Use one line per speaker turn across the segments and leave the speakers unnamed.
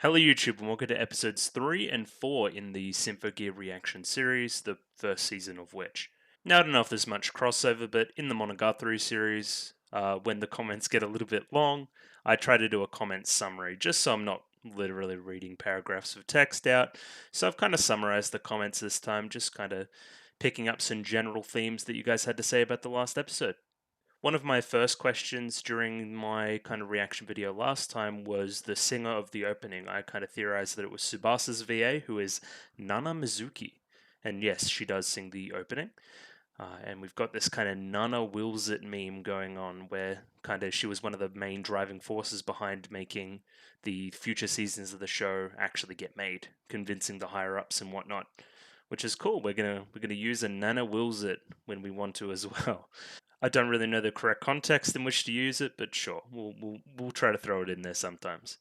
Hello YouTube and welcome to episodes 3 and 4 in the Symphogear reaction series, the first season of which. Now I don't know if there's much crossover, but in the Monogatari series, when the comments get a little bit long, I try to do a comment summary, just so I'm not literally reading paragraphs of text out. So I've kind of summarized the comments this time, just kind of picking up some general themes that you guys had to say about the last episode. One of my first questions during my kind of reaction video last time was the singer of the opening. I kind of theorized that it was Tsubasa's VA, who is Nana Mizuki. And yes, she does sing the opening. And we've got this kind of Nana wills it meme going on where kind of she was one of the main driving forces behind making the future seasons of the show actually get made, convincing the higher ups and whatnot. Which is cool. We're gonna use a Nana wills it when we want to as well. I don't really know the correct context in which to use it, but sure, we'll try to throw it in there sometimes.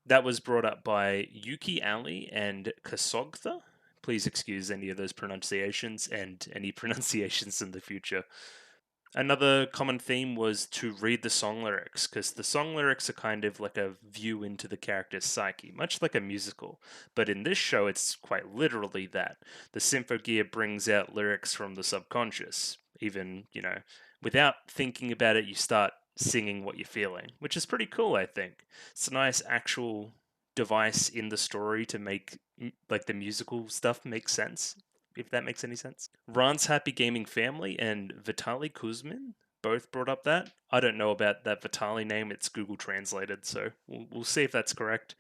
That was brought up by Yuki Ali and Kasogtha. Please excuse any of those pronunciations and any pronunciations in the future. Another common theme was to read the song lyrics, because the song lyrics are kind of like a view into the character's psyche, much like a musical. But in this show, it's quite literally that. The Symphogear brings out lyrics from the subconscious. Even, without thinking about it, you start singing what you're feeling, which is pretty cool, I think. It's a nice actual device in the story to make like the musical stuff make sense, if that makes any sense. Ron's Happy Gaming Family and Vitaly Kuzmin both brought up that. I don't know about that Vitaly name, it's Google translated, so we'll see if that's correct.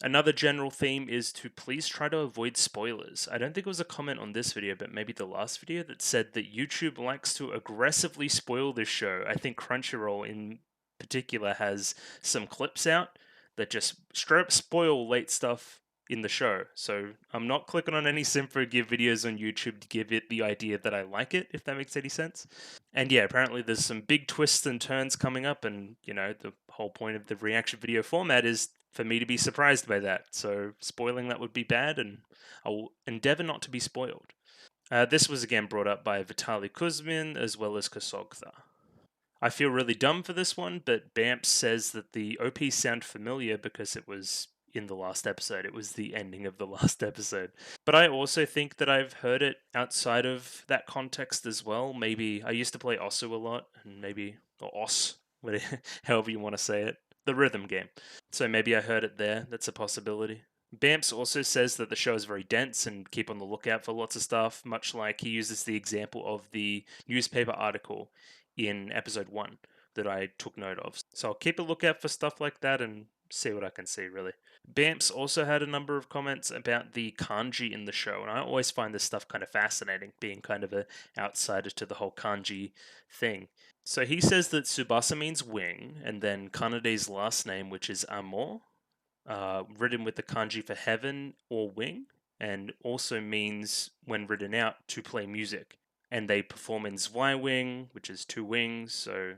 Another general theme is to please try to avoid spoilers. I don't think it was a comment on this video, but maybe the last video that said that YouTube likes to aggressively spoil this show. I think Crunchyroll in particular has some clips out that just straight up spoil late stuff in the show. So I'm not clicking on any Symphogear videos on YouTube to give it the idea that I like it, if that makes any sense. And yeah, apparently there's some big twists and turns coming up, and the whole point of the reaction video format is for me to be surprised by that. So spoiling that would be bad, and I'll endeavor not to be spoiled. This was again brought up by Vitaly Kuzmin as well as Kasogtha. I feel really dumb for this one, but Bamps says that the OPs sound familiar because it was in the last episode. It was the ending of the last episode. But I also think that I've heard it outside of that context as well. Maybe I used to play Osu a lot, and maybe, or Os, however you want to say it, the rhythm game. So maybe I heard it there. That's a possibility. Bamps also says that the show is very dense and keep on the lookout for lots of stuff, much like he uses the example of the newspaper article in episode 1 that I took note of. So I'll keep a lookout for stuff like that and see what I can see, really. Bamps also had a number of comments about the kanji in the show, and I always find this stuff kind of fascinating, being kind of an outsider to the whole kanji thing. So he says that Tsubasa means wing, and then Kanade's last name, which is Amor, written with the kanji for heaven or wing, and also means, when written out, to play music. And they perform in Zweiwing, which is 2 wings, so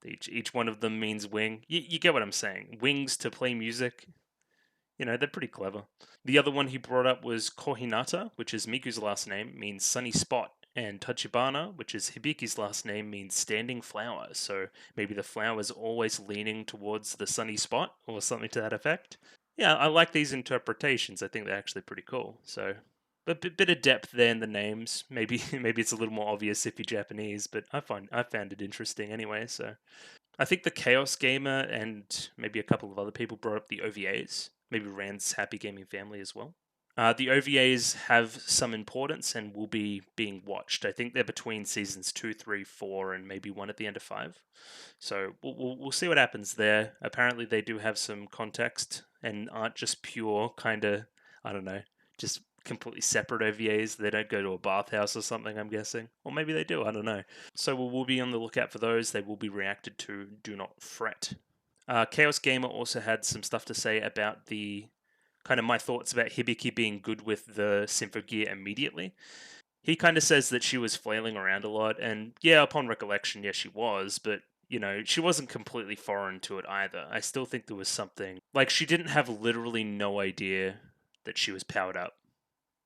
each one of them means wing. You get what I'm saying. Wings to play music. They're pretty clever. The other one he brought up was Kohinata, which is Miku's last name, means sunny spot. And Tachibana, which is Hibiki's last name, means standing flower. So maybe the flower's always leaning towards the sunny spot or something to that effect. Yeah, I like these interpretations. I think they're actually pretty cool. So a bit of depth there in the names. Maybe it's a little more obvious if you're Japanese, but I found it interesting anyway. So I think the Chaos Gamer and maybe a couple of other people brought up the OVAs. Maybe Rand's Happy Gaming Family as well. The OVAs have some importance and will be being watched. I think they're between seasons 2, 3, 4, and maybe 1 at the end of 5. So we'll see what happens there. Apparently, they do have some context and aren't just pure kind of, I don't know, just completely separate OVAs. They don't go to a bathhouse or something, I'm guessing. Or maybe they do, I don't know. So we'll be on the lookout for those. They will be reacted to. Do not fret. Chaos Gamer also had some stuff to say about the kind of my thoughts about Hibiki being good with the Symphogear immediately. He kind of says that she was flailing around a lot, and yeah, upon recollection, yes, she was, but she wasn't completely foreign to it either. I still think there was something, like, she didn't have literally no idea that she was powered up.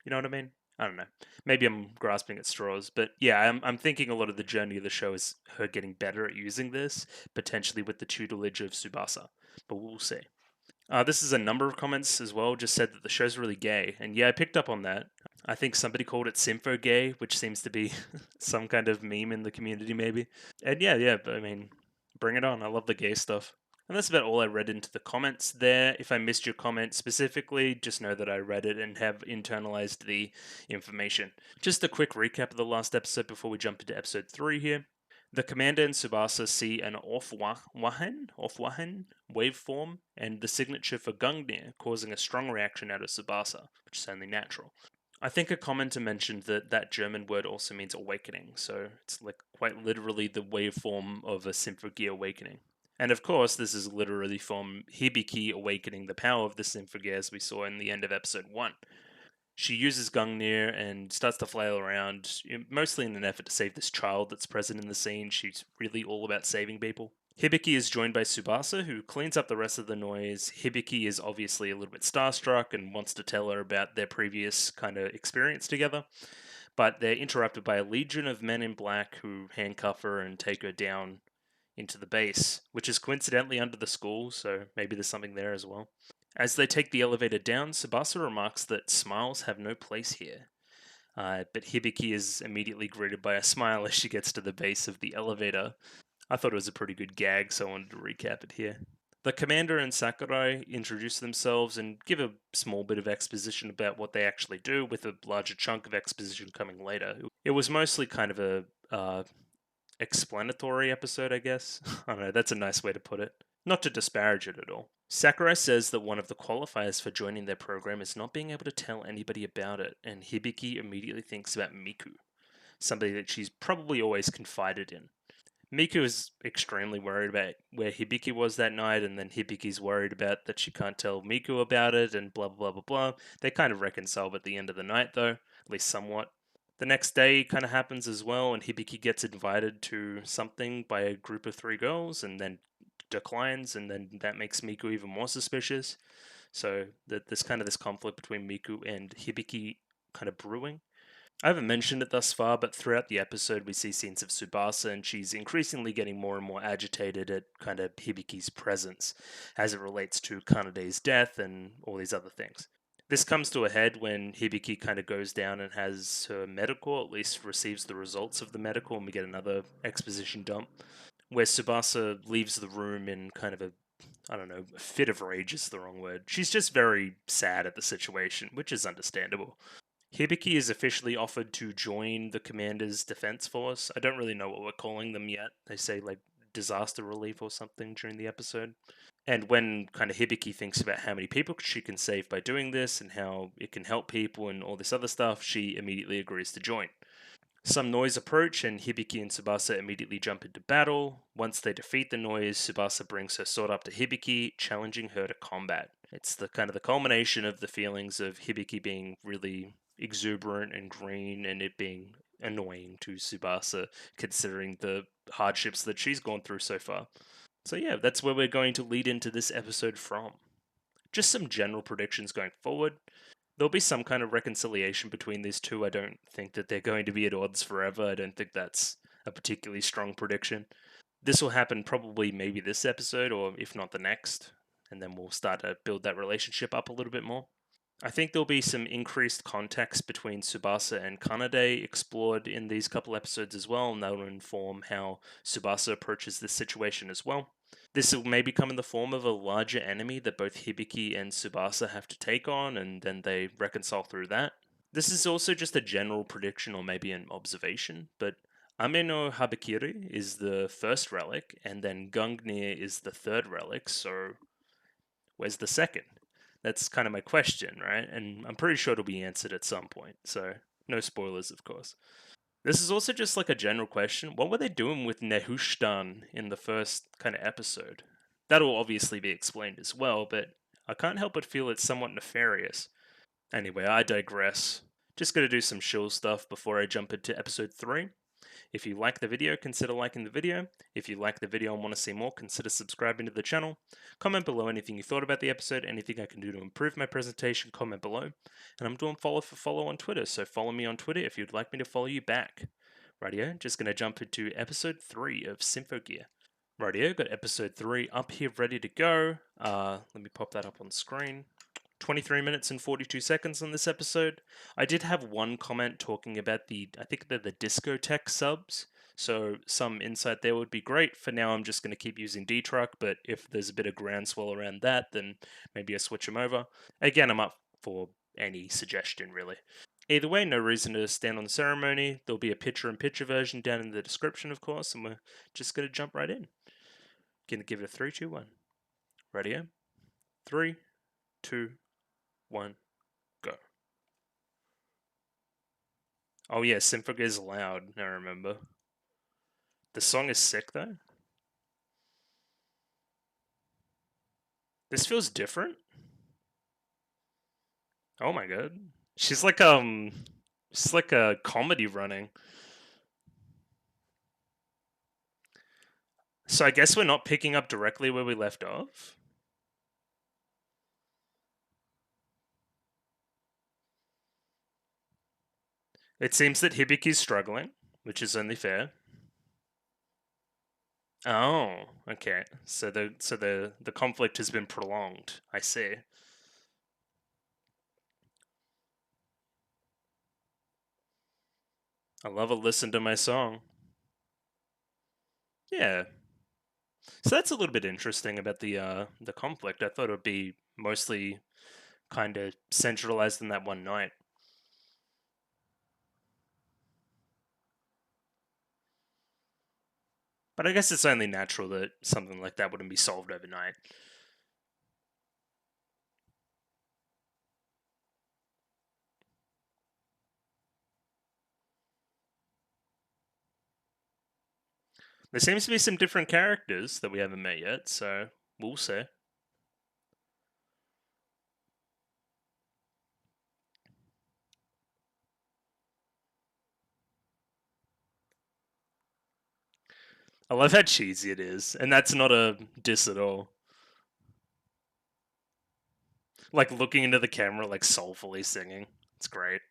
You know what I mean? I don't know. Maybe I'm grasping at straws, but yeah, I'm thinking a lot of the journey of the show is her getting better at using this, potentially with the tutelage of Tsubasa, but we'll see. This is a number of comments as well, just said that the show's really gay. And yeah, I picked up on that. I think somebody called it Symphogear, which seems to be some kind of meme in the community, maybe. And yeah, I mean, bring it on. I love the gay stuff. And that's about all I read into the comments there. If I missed your comment specifically, just know that I read it and have internalized the information. Just a quick recap of the last episode before we jump into episode 3 here. The commander and Tsubasa see an off-Wahen waveform and the signature for Gungnir, causing a strong reaction out of Tsubasa, which is only natural. I think a commenter mentioned that that German word also means awakening, so it's like quite literally the waveform of a Symphogear awakening. And of course, this is literally from Hibiki awakening the power of the Symphogear as we saw in the end of episode 1. She uses Gungnir and starts to flail around, mostly in an effort to save this child that's present in the scene. She's really all about saving people. Hibiki is joined by Tsubasa, who cleans up the rest of the noise. Hibiki is obviously a little bit starstruck and wants to tell her about their previous kind of experience together, but they're interrupted by a legion of men in black who handcuff her and take her down into the base, which is coincidentally under the school, so maybe there's something there as well. As they take the elevator down, Tsubasa remarks that smiles have no place here. But Hibiki is immediately greeted by a smile as she gets to the base of the elevator. I thought it was a pretty good gag, so I wanted to recap it here. The commander and Sakurai introduce themselves and give a small bit of exposition about what they actually do, with a larger chunk of exposition coming later. It was mostly kind of a explanatory episode, I guess. I don't know, that's a nice way to put it. Not to disparage it at all. Sakurai says that one of the qualifiers for joining their program is not being able to tell anybody about it, and Hibiki immediately thinks about Miku, somebody that she's probably always confided in. Miku is extremely worried about where Hibiki was that night, and then Hibiki's worried about that she can't tell Miku about it, and blah blah blah blah. They kind of reconcile at the end of the night, though, at least somewhat. The next day kind of happens as well, and Hibiki gets invited to something by a group of 3 girls, and then declines, and then that makes Miku even more suspicious. So there's kind of this conflict between Miku and Hibiki kind of brewing. I haven't mentioned it thus far, but throughout the episode we see scenes of Tsubasa, and she's increasingly getting more and more agitated at kind of Hibiki's presence as it relates to Kanade's death and all these other things. This comes to a head when Hibiki kind of goes down and has her medical, at least receives the results of the medical, and we get another exposition dump where Tsubasa leaves the room in kind of I don't know, a fit of rage is the wrong word. She's just very sad at the situation, which is understandable. Hibiki is officially offered to join the commander's defense force. I don't really know what we're calling them yet. They say like disaster relief or something during the episode. And when kind of Hibiki thinks about how many people she can save by doing this and how it can help people and all this other stuff, she immediately agrees to join. Some noise approach, and Hibiki and Tsubasa immediately jump into battle. Once they defeat the noise, Tsubasa brings her sword up to Hibiki, challenging her to combat. It's the kind of the culmination of the feelings of Hibiki being really exuberant and green, and it being annoying to Tsubasa, considering the hardships that she's gone through so far. So yeah, that's where we're going to lead into this episode from. Just some general predictions going forward. There'll be some kind of reconciliation between these two. I don't think that they're going to be at odds forever. I don't think that's a particularly strong prediction. This will happen probably maybe this episode, or if not the next, and then we'll start to build that relationship up a little bit more. I think there'll be some increased context between Tsubasa and Kanade explored in these couple episodes as well, and that will inform how Tsubasa approaches this situation as well. This will maybe come in the form of a larger enemy that both Hibiki and Tsubasa have to take on, and then they reconcile through that. This is also just a general prediction or maybe an observation, but Ame no Habakiri is the first relic, and then Gungnir is the third relic, so where's the second? That's kind of my question, right? And I'm pretty sure it'll be answered at some point, so no spoilers, of course. This is also just like a general question. What were they doing with Nehushtan in the first kind of episode? That'll obviously be explained as well, but I can't help but feel it's somewhat nefarious. Anyway, I digress. Just gotta do some shill stuff before I jump into episode 3. If you like the video, consider liking the video. If you like the video and want to see more, consider subscribing to the channel. Comment below anything you thought about the episode, anything I can do to improve my presentation, comment below. And I'm doing follow for follow on Twitter, so follow me on Twitter if you'd like me to follow you back. Rightio, just going to jump into episode 3 of Symphogear. Rightio, got episode 3 up here ready to go. Let me pop that up on screen. 23 minutes and 42 seconds on this episode. I did have one comment talking about I think they're the discotheque subs. So some insight there would be great. For now, I'm just going to keep using D-Truck, but if there's a bit of groundswell around that, then maybe I switch them over. Again, I'm up for any suggestion, really. Either way, no reason to stand on the ceremony. There'll be a picture-in-picture version down in the description, of course, and we're just going to jump right in. Gonna give it a 3, 2, 1. Ready? 3, 2, 1, go. Oh yeah, Symphogear is loud, I remember. The song is sick though. This feels different. Oh my god. She's like a comedy running. So I guess we're not picking up directly where we left off. It seems that Hibiki's struggling, which is only fair. Oh, okay. So the conflict has been prolonged. I see. I love a listen to my song. Yeah. So that's a little bit interesting about the conflict. I thought it would be mostly kind of centralized in that one night. But I guess it's only natural that something like that wouldn't be solved overnight. There seems to be some different characters that we haven't met yet, so we'll see. I love how cheesy it is, and that's not a diss at all. Like looking into the camera, like soulfully singing. It's great.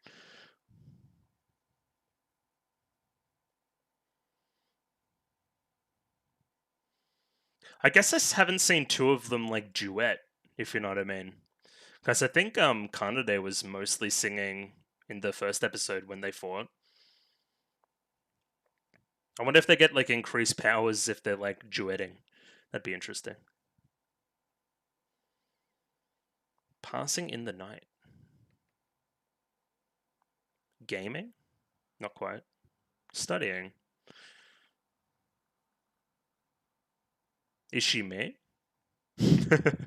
I guess I haven't seen two of them like duet, if you know what I mean. Because I think Kanade was mostly singing in the first episode when they fought. I wonder if they get like increased powers if they're like duetting. That'd be interesting. Passing in the night. Gaming? Not quite. Studying. Is she me? Did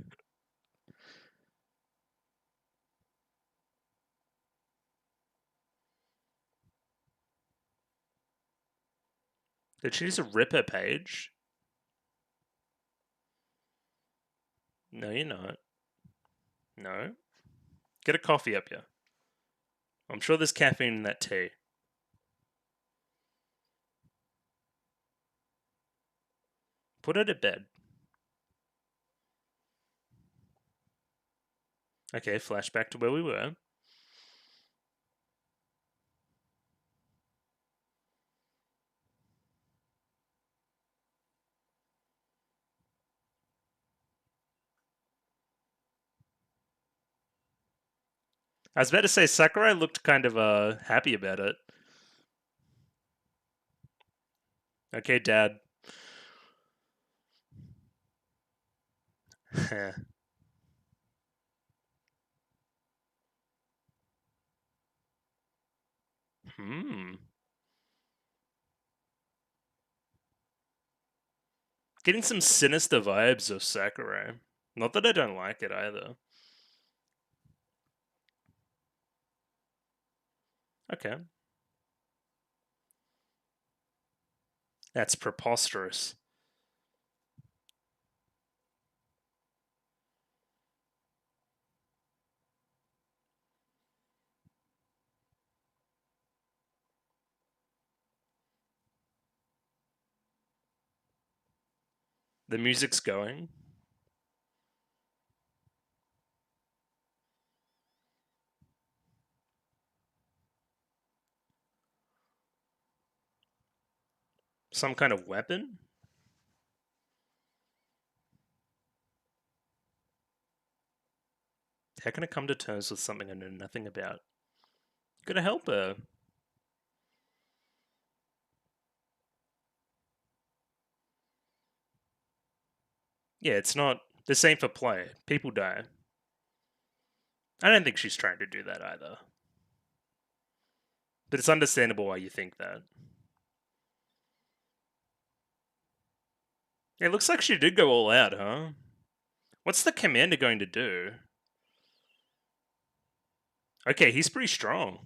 she just rip her page? No, you're not. No. Get a coffee up here. I'm sure there's caffeine in that tea. Put her to bed. Okay, flashback to where we were. I was about to say Sakurai looked kind of happy about it. Okay, Dad. Hmm. Getting some sinister vibes of Sakurai. Not that I don't like it either. Okay. That's preposterous. The music's going. Some kind of weapon? How can I come to terms with something I know nothing about? Gotta help her. Yeah, it's not the same for play. People die. I don't think she's trying to do that either. But it's understandable why you think that. It looks like she did go all out, huh? What's the commander going to do? Okay, he's pretty strong.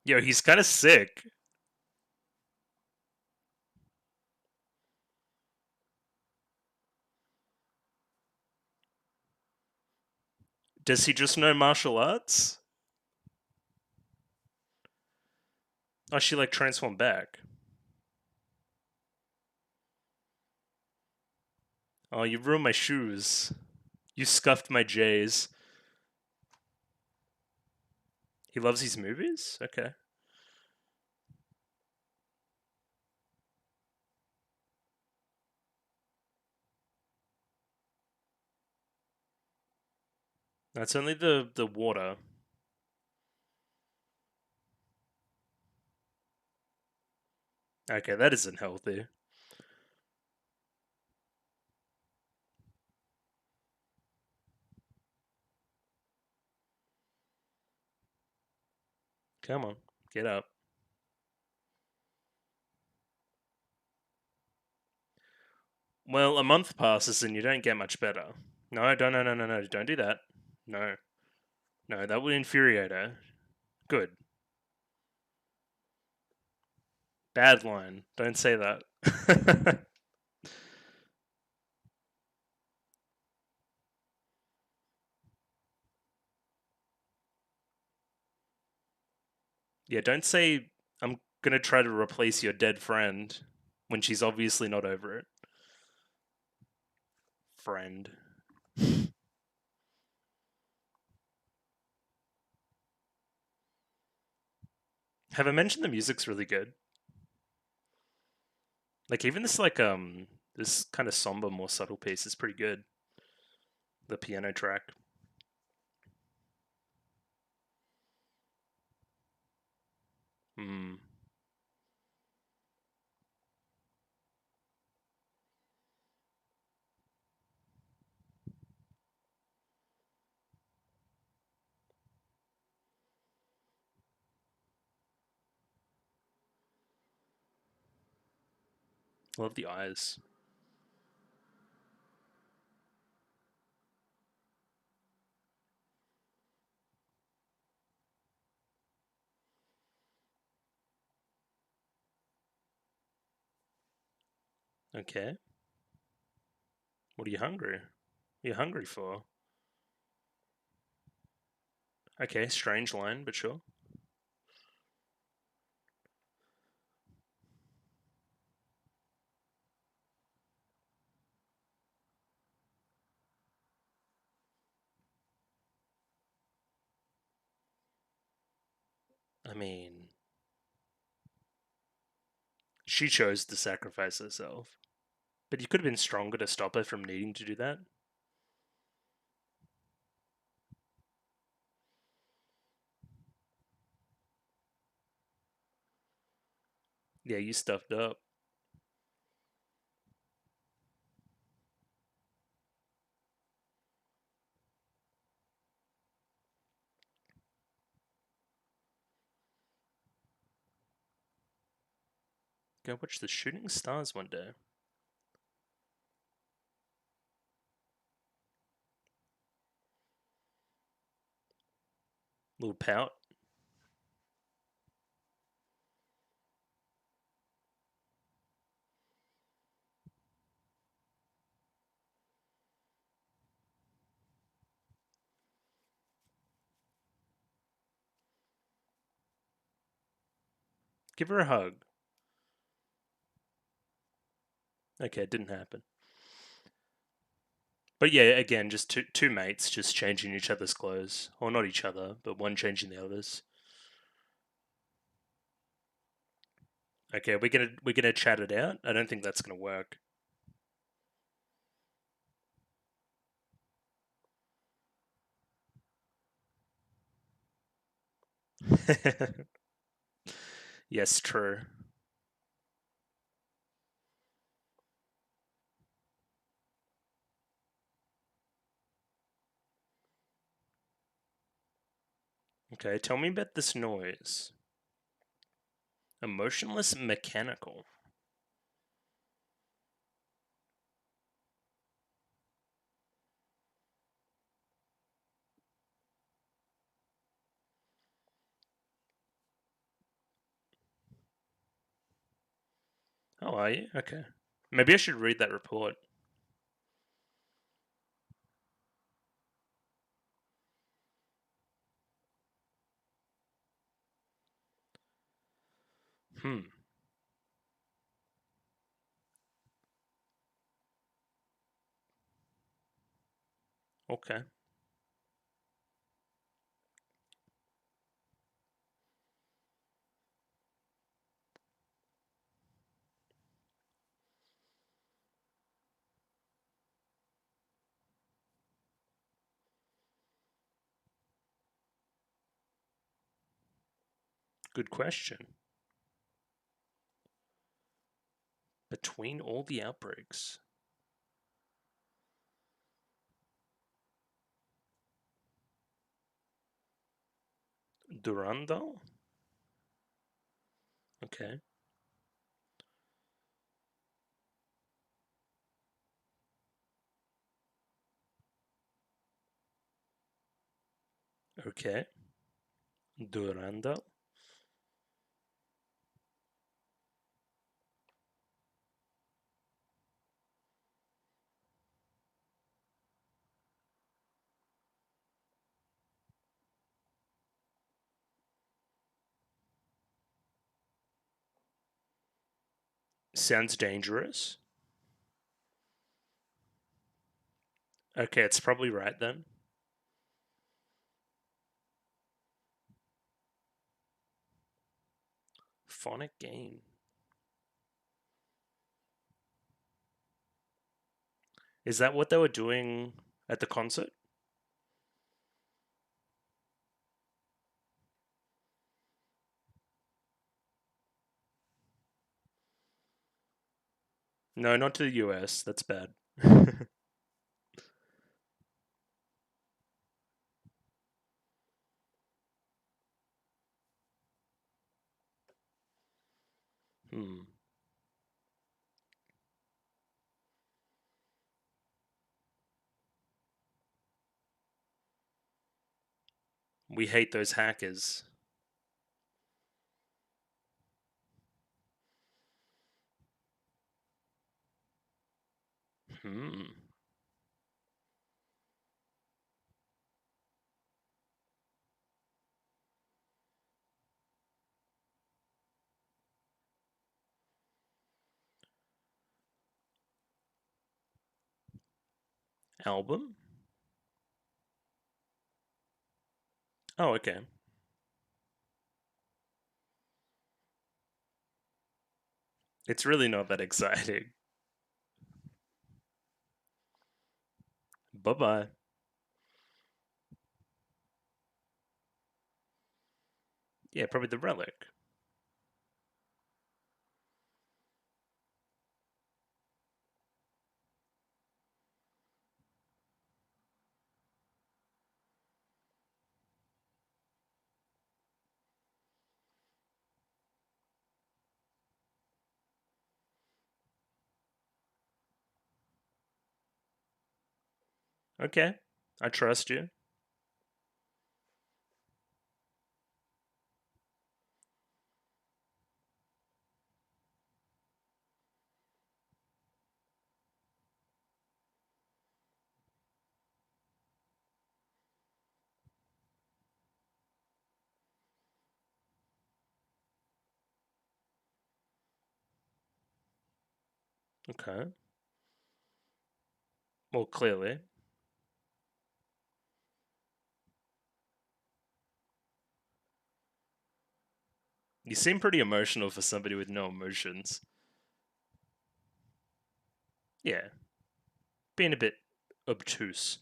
Yo, he's kind of sick. Does he just know martial arts? Oh, she like transformed back. Oh, you ruined my shoes. You scuffed my J's. He loves these movies? Okay. That's only the water. Okay, that isn't healthy. Come on, get up. Well, a month passes and you don't get much better. No, don't, no, don't do that. No, no, that would infuriate her. Good. Bad line. Don't say that. Yeah, don't say, I'm gonna try to replace your dead friend when she's obviously not over it. Friend. Have I mentioned the music's really good? Like even this kind of somber, more subtle piece is pretty good. The piano track. Hmm. Love the eyes. Okay. What are you hungry? What are you hungry for? Okay, strange line, but sure. I mean, she chose to sacrifice herself. But you could have been stronger to stop her from needing to do that. Yeah, you stuffed up. Go watch the shooting stars one day. Little pout. Give her a hug. Okay, it didn't happen. But yeah, again, just two mates just changing each other's clothes, or not each other, but one changing the others. Okay, we're gonna chat it out. I don't think that's gonna work. Yes, true. Okay, tell me about this noise. Emotionless mechanical. Oh, are you? Okay. Maybe I should read that report. Hmm. Okay. Good question. Between all the outbreaks. Durandal? Okay. Okay. Durandal? Sounds dangerous. Okay, it's probably right then. Phonic game. Is that what they were doing at the concert? No, not to the US. That's bad. Hmm. We hate those hackers. Hmm. Album? Oh, okay. It's really not that exciting. Bye bye. Yeah, probably the relic. Okay. I trust you. Okay. Well, clearly. You seem pretty emotional for somebody with no emotions. Yeah. Being a bit obtuse.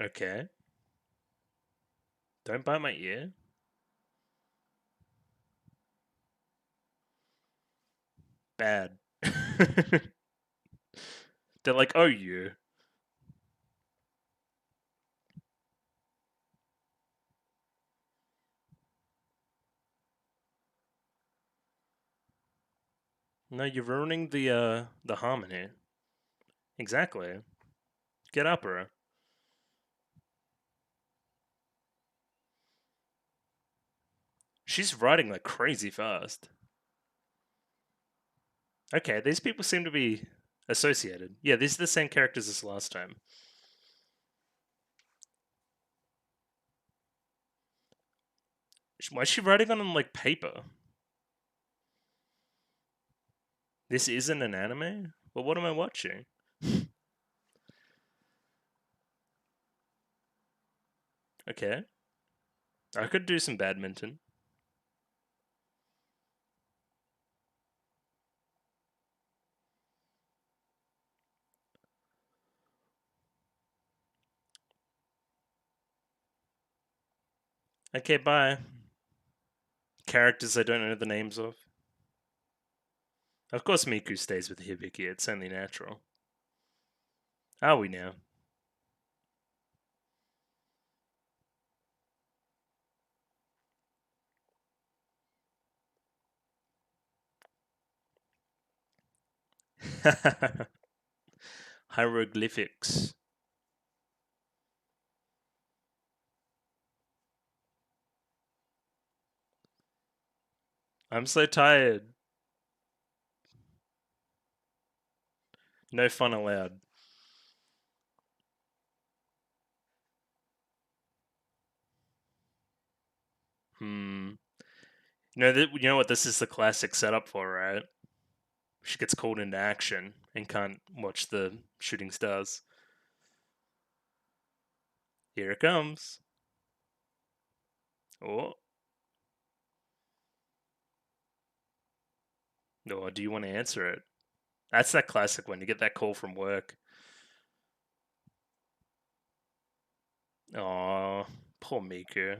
Okay. Don't bite my ear. Bad. They're like, oh, you. No, you're ruining the harmony. Exactly. Get opera. She's writing like crazy fast. Okay, these people seem to be associated. Yeah, these are the same characters as last time. Why is she writing on like paper? This isn't an anime? Well, what am I watching? Okay. I could do some badminton. Okay, bye. Characters I don't know the names of. Of course Miku stays with Hibiki, it's only natural. Are we now? Hieroglyphics. I'm so tired. No fun allowed. Hmm. You know what this is the classic setup for, right? She gets called into action and can't watch the shooting stars. Here it comes. Oh, or do you want to answer it? That's that classic one. You get that call from work. Oh, poor Miku.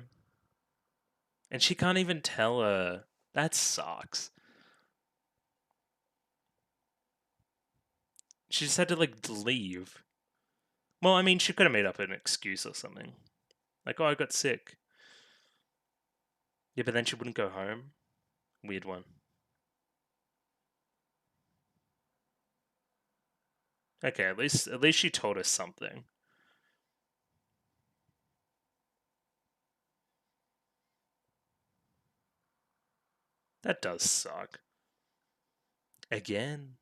And she can't even tell her. That sucks. She just had to like leave. Well, I mean, she could have made up an excuse or something. Like, oh, I got sick. Yeah, but then she wouldn't go home. Weird one. Okay, at least she told us something. That does suck. Again.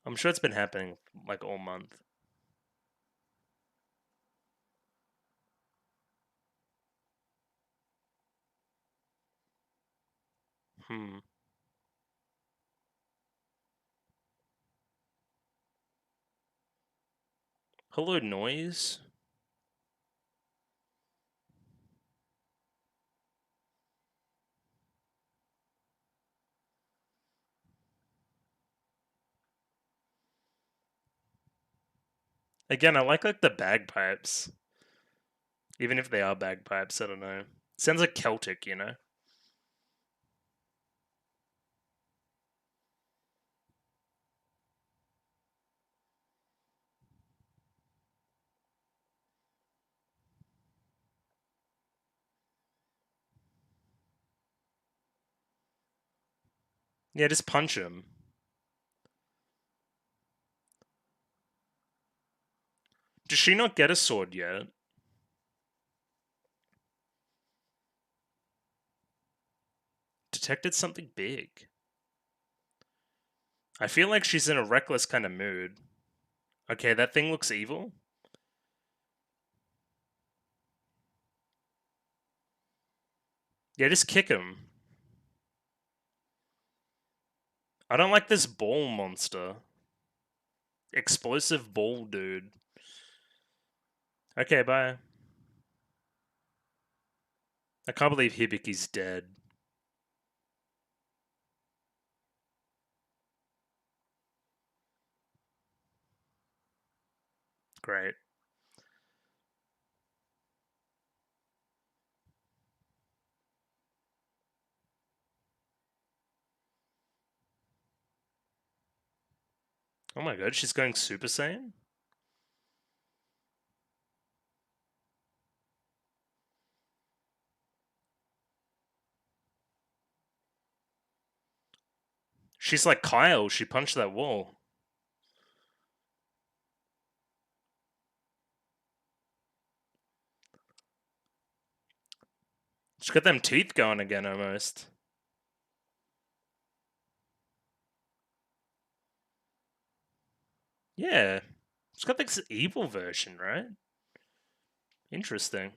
I'm sure it's been happening like all month. Hmm. Hello, noise. Again, I like the bagpipes. Even if they are bagpipes, I don't know. Sounds like Celtic, you know? Yeah, just punch him. Does she not get a sword yet? Detected something big. I feel like she's in a reckless kind of mood. Okay, that thing looks evil. Yeah, just kick him. I don't like this ball monster. Explosive ball dude. Okay, bye. I can't believe Hibiki's dead. Great. Oh my god, she's going Super Saiyan? She's like Kyle, she punched that wall. She's got them teeth going again almost. Yeah. She's got this evil version, right? Interesting.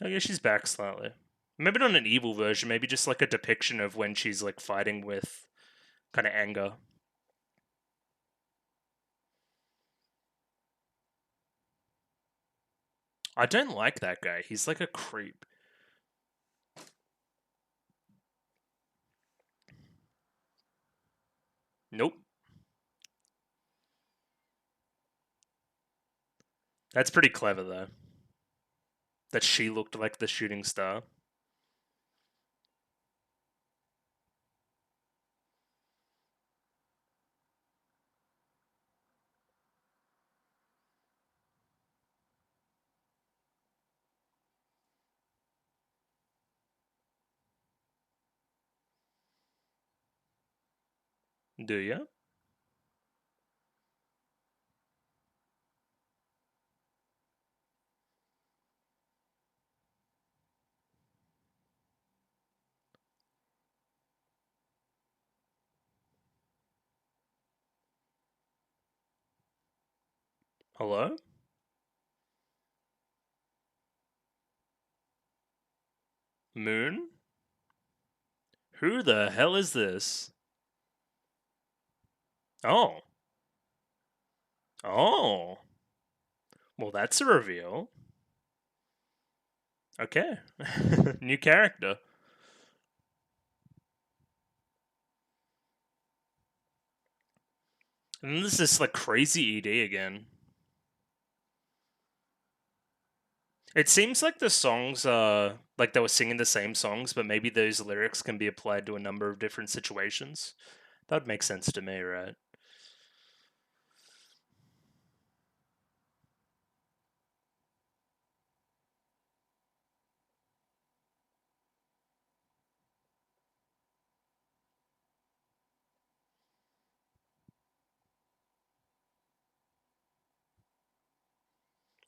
I guess she's back slightly. Maybe not an evil version, maybe just like a depiction of when she's like fighting with kind of anger. I don't like that guy. He's like a creep. Nope. That's pretty clever though. That she looked like the shooting star. Do you? Hello? Moon? Who the hell is this? Oh. Oh. Well, that's a reveal. Okay. New character. And this is like crazy ED again. It seems like the songs are like they were singing the same songs, but maybe those lyrics can be applied to a number of different situations. That would make sense to me, right?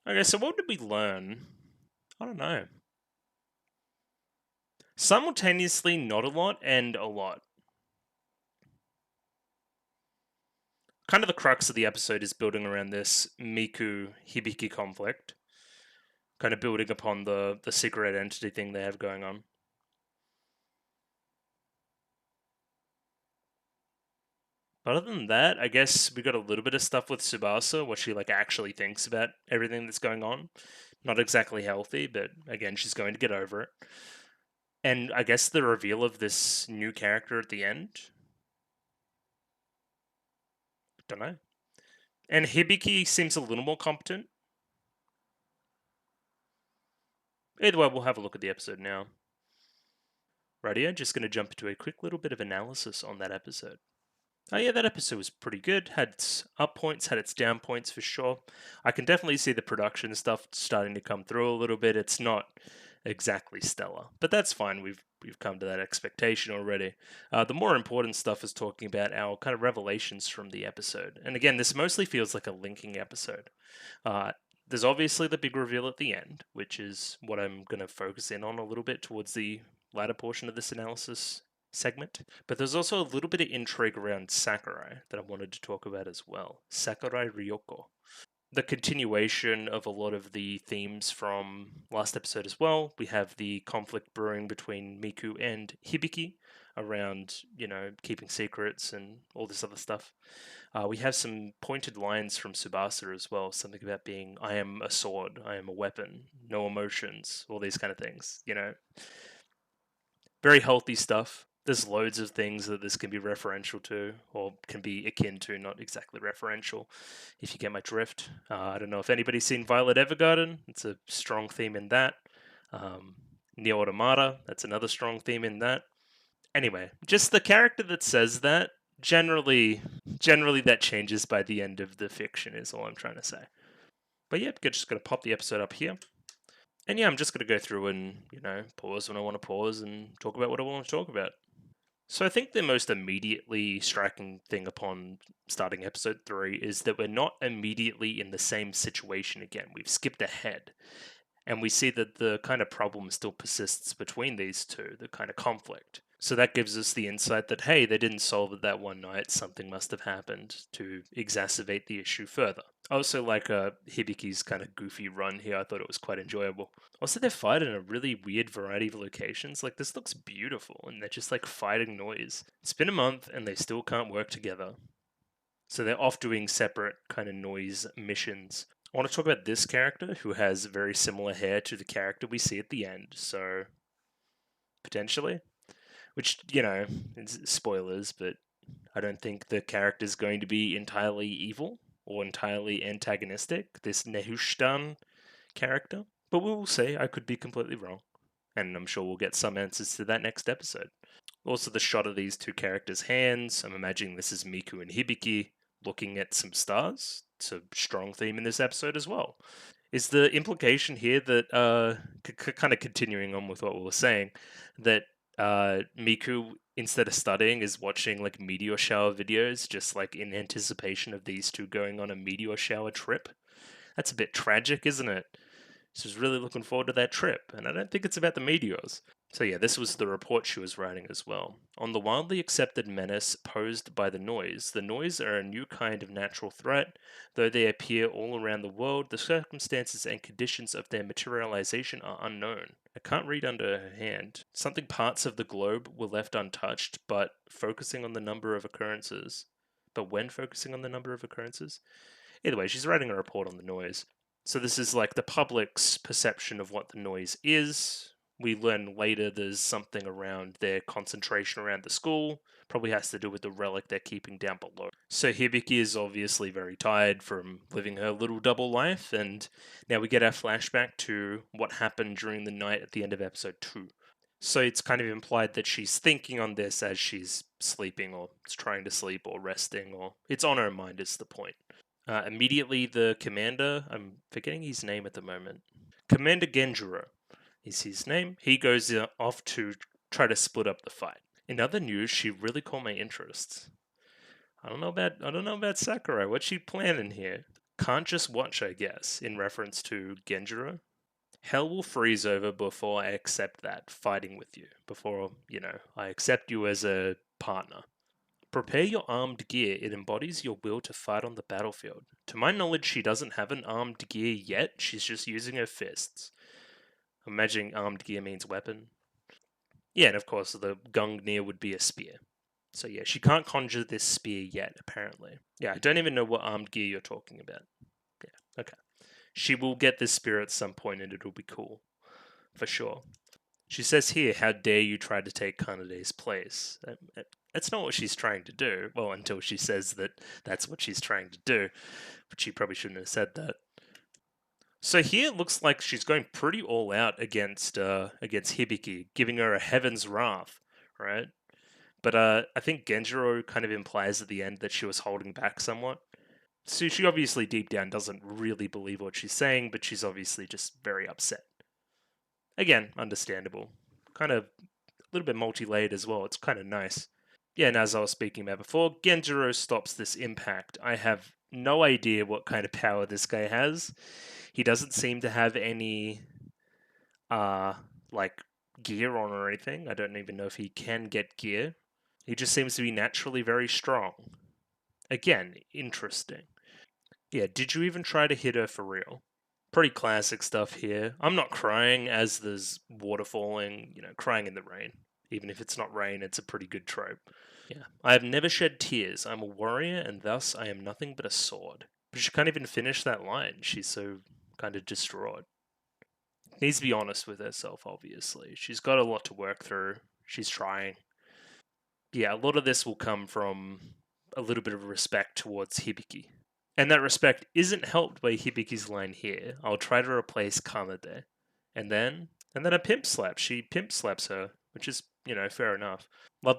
Okay, so what did we learn? I don't know. Simultaneously, not a lot and a lot. Kind of the crux of the episode is building around this Miku Hibiki conflict, kind of building upon the secret identity thing they have going on. But other than that, I guess we got a little bit of stuff with Tsubasa, what she like actually thinks about everything that's going on. Not exactly healthy, but again, she's going to get over it. And I guess the reveal of this new character at the end. Don't know. And Hibiki seems a little more competent. Either way, we'll have a look at the episode now. Rightio, just going to jump into a quick little bit of analysis on that episode. Oh yeah, that episode was pretty good. Had its up points, had its down points for sure. I can definitely see the production stuff starting to come through a little bit. It's not exactly stellar, but that's fine. We've come to that expectation already. The more important stuff is talking about our kind of revelations from the episode. And again, this mostly feels like a linking episode. Uh, there's obviously the big reveal at the end, which is what I'm going to focus in on a little bit towards the latter portion of this analysis segment. But there's also a little bit of intrigue around Sakurai that I wanted to talk about as well. Sakurai Ryoko. The continuation of a lot of the themes from last episode as well. We have the conflict brewing between Miku and Hibiki around, keeping secrets and all this other stuff. We have some pointed lines from Tsubasa as well, something about being, I am a sword, I am a weapon, no emotions, all these kind of things, Very healthy stuff. There's loads of things that this can be referential to, or can be akin to, not exactly referential, if you get my drift. I don't know if anybody's seen Violet Evergarden. It's a strong theme in that. Near Automata, that's another strong theme in that. Anyway, just the character that says that, generally that changes by the end of the fiction is all I'm trying to say. But yeah, just going to pop the episode up here. And yeah, I'm just going to go through and, pause when I want to pause and talk about what I want to talk about. So I think the most immediately striking thing upon starting episode 3 is that we're not immediately in the same situation again. We've skipped ahead. And we see that the kind of problem still persists between these two, the kind of conflict. So that gives us the insight that, hey, they didn't solve it that one night. Something must have happened to exacerbate the issue further. I also like Hibiki's kind of goofy run here. I thought it was quite enjoyable. Also, they fight in a really weird variety of locations. Like, this looks beautiful, and they're just like fighting noise. It's been a month, and they still can't work together. So they're off doing separate kind of noise missions. I want to talk about this character who has very similar hair to the character we see at the end. So, potentially. Which, it's spoilers, but I don't think the character's going to be entirely evil or entirely antagonistic, this Nehushtan character. But we will see. I could be completely wrong. And I'm sure we'll get some answers to that next episode. Also, the shot of these two characters' hands. I'm imagining this is Miku and Hibiki looking at some stars. It's a strong theme in this episode as well. Is the implication here that, kind of continuing on with what we were saying, that Miku, instead of studying, is watching like meteor shower videos, just like in anticipation of these two going on a meteor shower trip? That's a bit tragic, isn't it? She's really looking forward to that trip, and I don't think it's about the meteors. So yeah, this was the report she was writing as well. On the wildly accepted menace posed by the noise are a new kind of natural threat. Though they appear all around the world, the circumstances and conditions of their materialization are unknown. I can't read under her hand. Something parts of the globe were left untouched, but focusing on the number of occurrences. But when focusing on the number of occurrences? Either way, she's writing a report on the noise. So this is like the public's perception of what the noise is. We learn later there's something around their concentration around the school. Probably has to do with the relic they're keeping down below. So Hibiki is obviously very tired from living her little double life, and now we get our flashback to what happened during the night at the end of episode 2. So it's kind of implied that she's thinking on this as she's sleeping, or trying to sleep, or resting, or it's on her mind is the point. Immediately, the commander, I'm forgetting his name at the moment, Commander Genjuro is his name. He goes off to try to split up the fight. In other news, she really caught my interest. I don't know about Sakurai. What's she planning here? Can't just watch, I guess, in reference to Genjuro. Hell will freeze over before I accept that fighting with you. Before, I accept you as a partner. Prepare your armed gear. It embodies your will to fight on the battlefield. To my knowledge, she doesn't have an armed gear yet. She's just using her fists. I'm imagining armed gear means weapon. Yeah, and of course, the Gungnir would be a spear. So yeah, she can't conjure this spear yet, apparently. Yeah, I don't even know what armed gear you're talking about. Yeah, okay. She will get this spear at some point, and it'll be cool. For sure. She says here, how dare you try to take Kanade's place. That's not what she's trying to do. Well, until she says that that's what she's trying to do. But she probably shouldn't have said that. So here it looks like she's going pretty all out against Hibiki, giving her a heaven's wrath, right? But I think Genjuro kind of implies at the end that she was holding back somewhat. So she obviously deep down doesn't really believe what she's saying, but she's obviously just very upset. Again, understandable. Kind of a little bit multi-layered as well. It's kind of nice. Yeah, and as I was speaking about before, Genjuro stops this impact. I have no idea what kind of power this guy has. He doesn't seem to have any, like, gear on or anything. I don't even know if he can get gear. He just seems to be naturally very strong. Again, interesting. Yeah, did you even try to hit her for real? Pretty classic stuff here. I'm not crying as there's water falling, crying in the rain. Even if it's not rain, it's a pretty good trope. Yeah. I have never shed tears. I'm a warrior, and thus I am nothing but a sword. But she can't even finish that line. She's so kind of distraught. Needs to be honest with herself, obviously. She's got a lot to work through. She's trying. Yeah, a lot of this will come from a little bit of respect towards Hibiki. And that respect isn't helped by Hibiki's line here. I'll try to replace Kanade. And then And then a pimp slap. She pimp slaps her, which is, fair enough. Love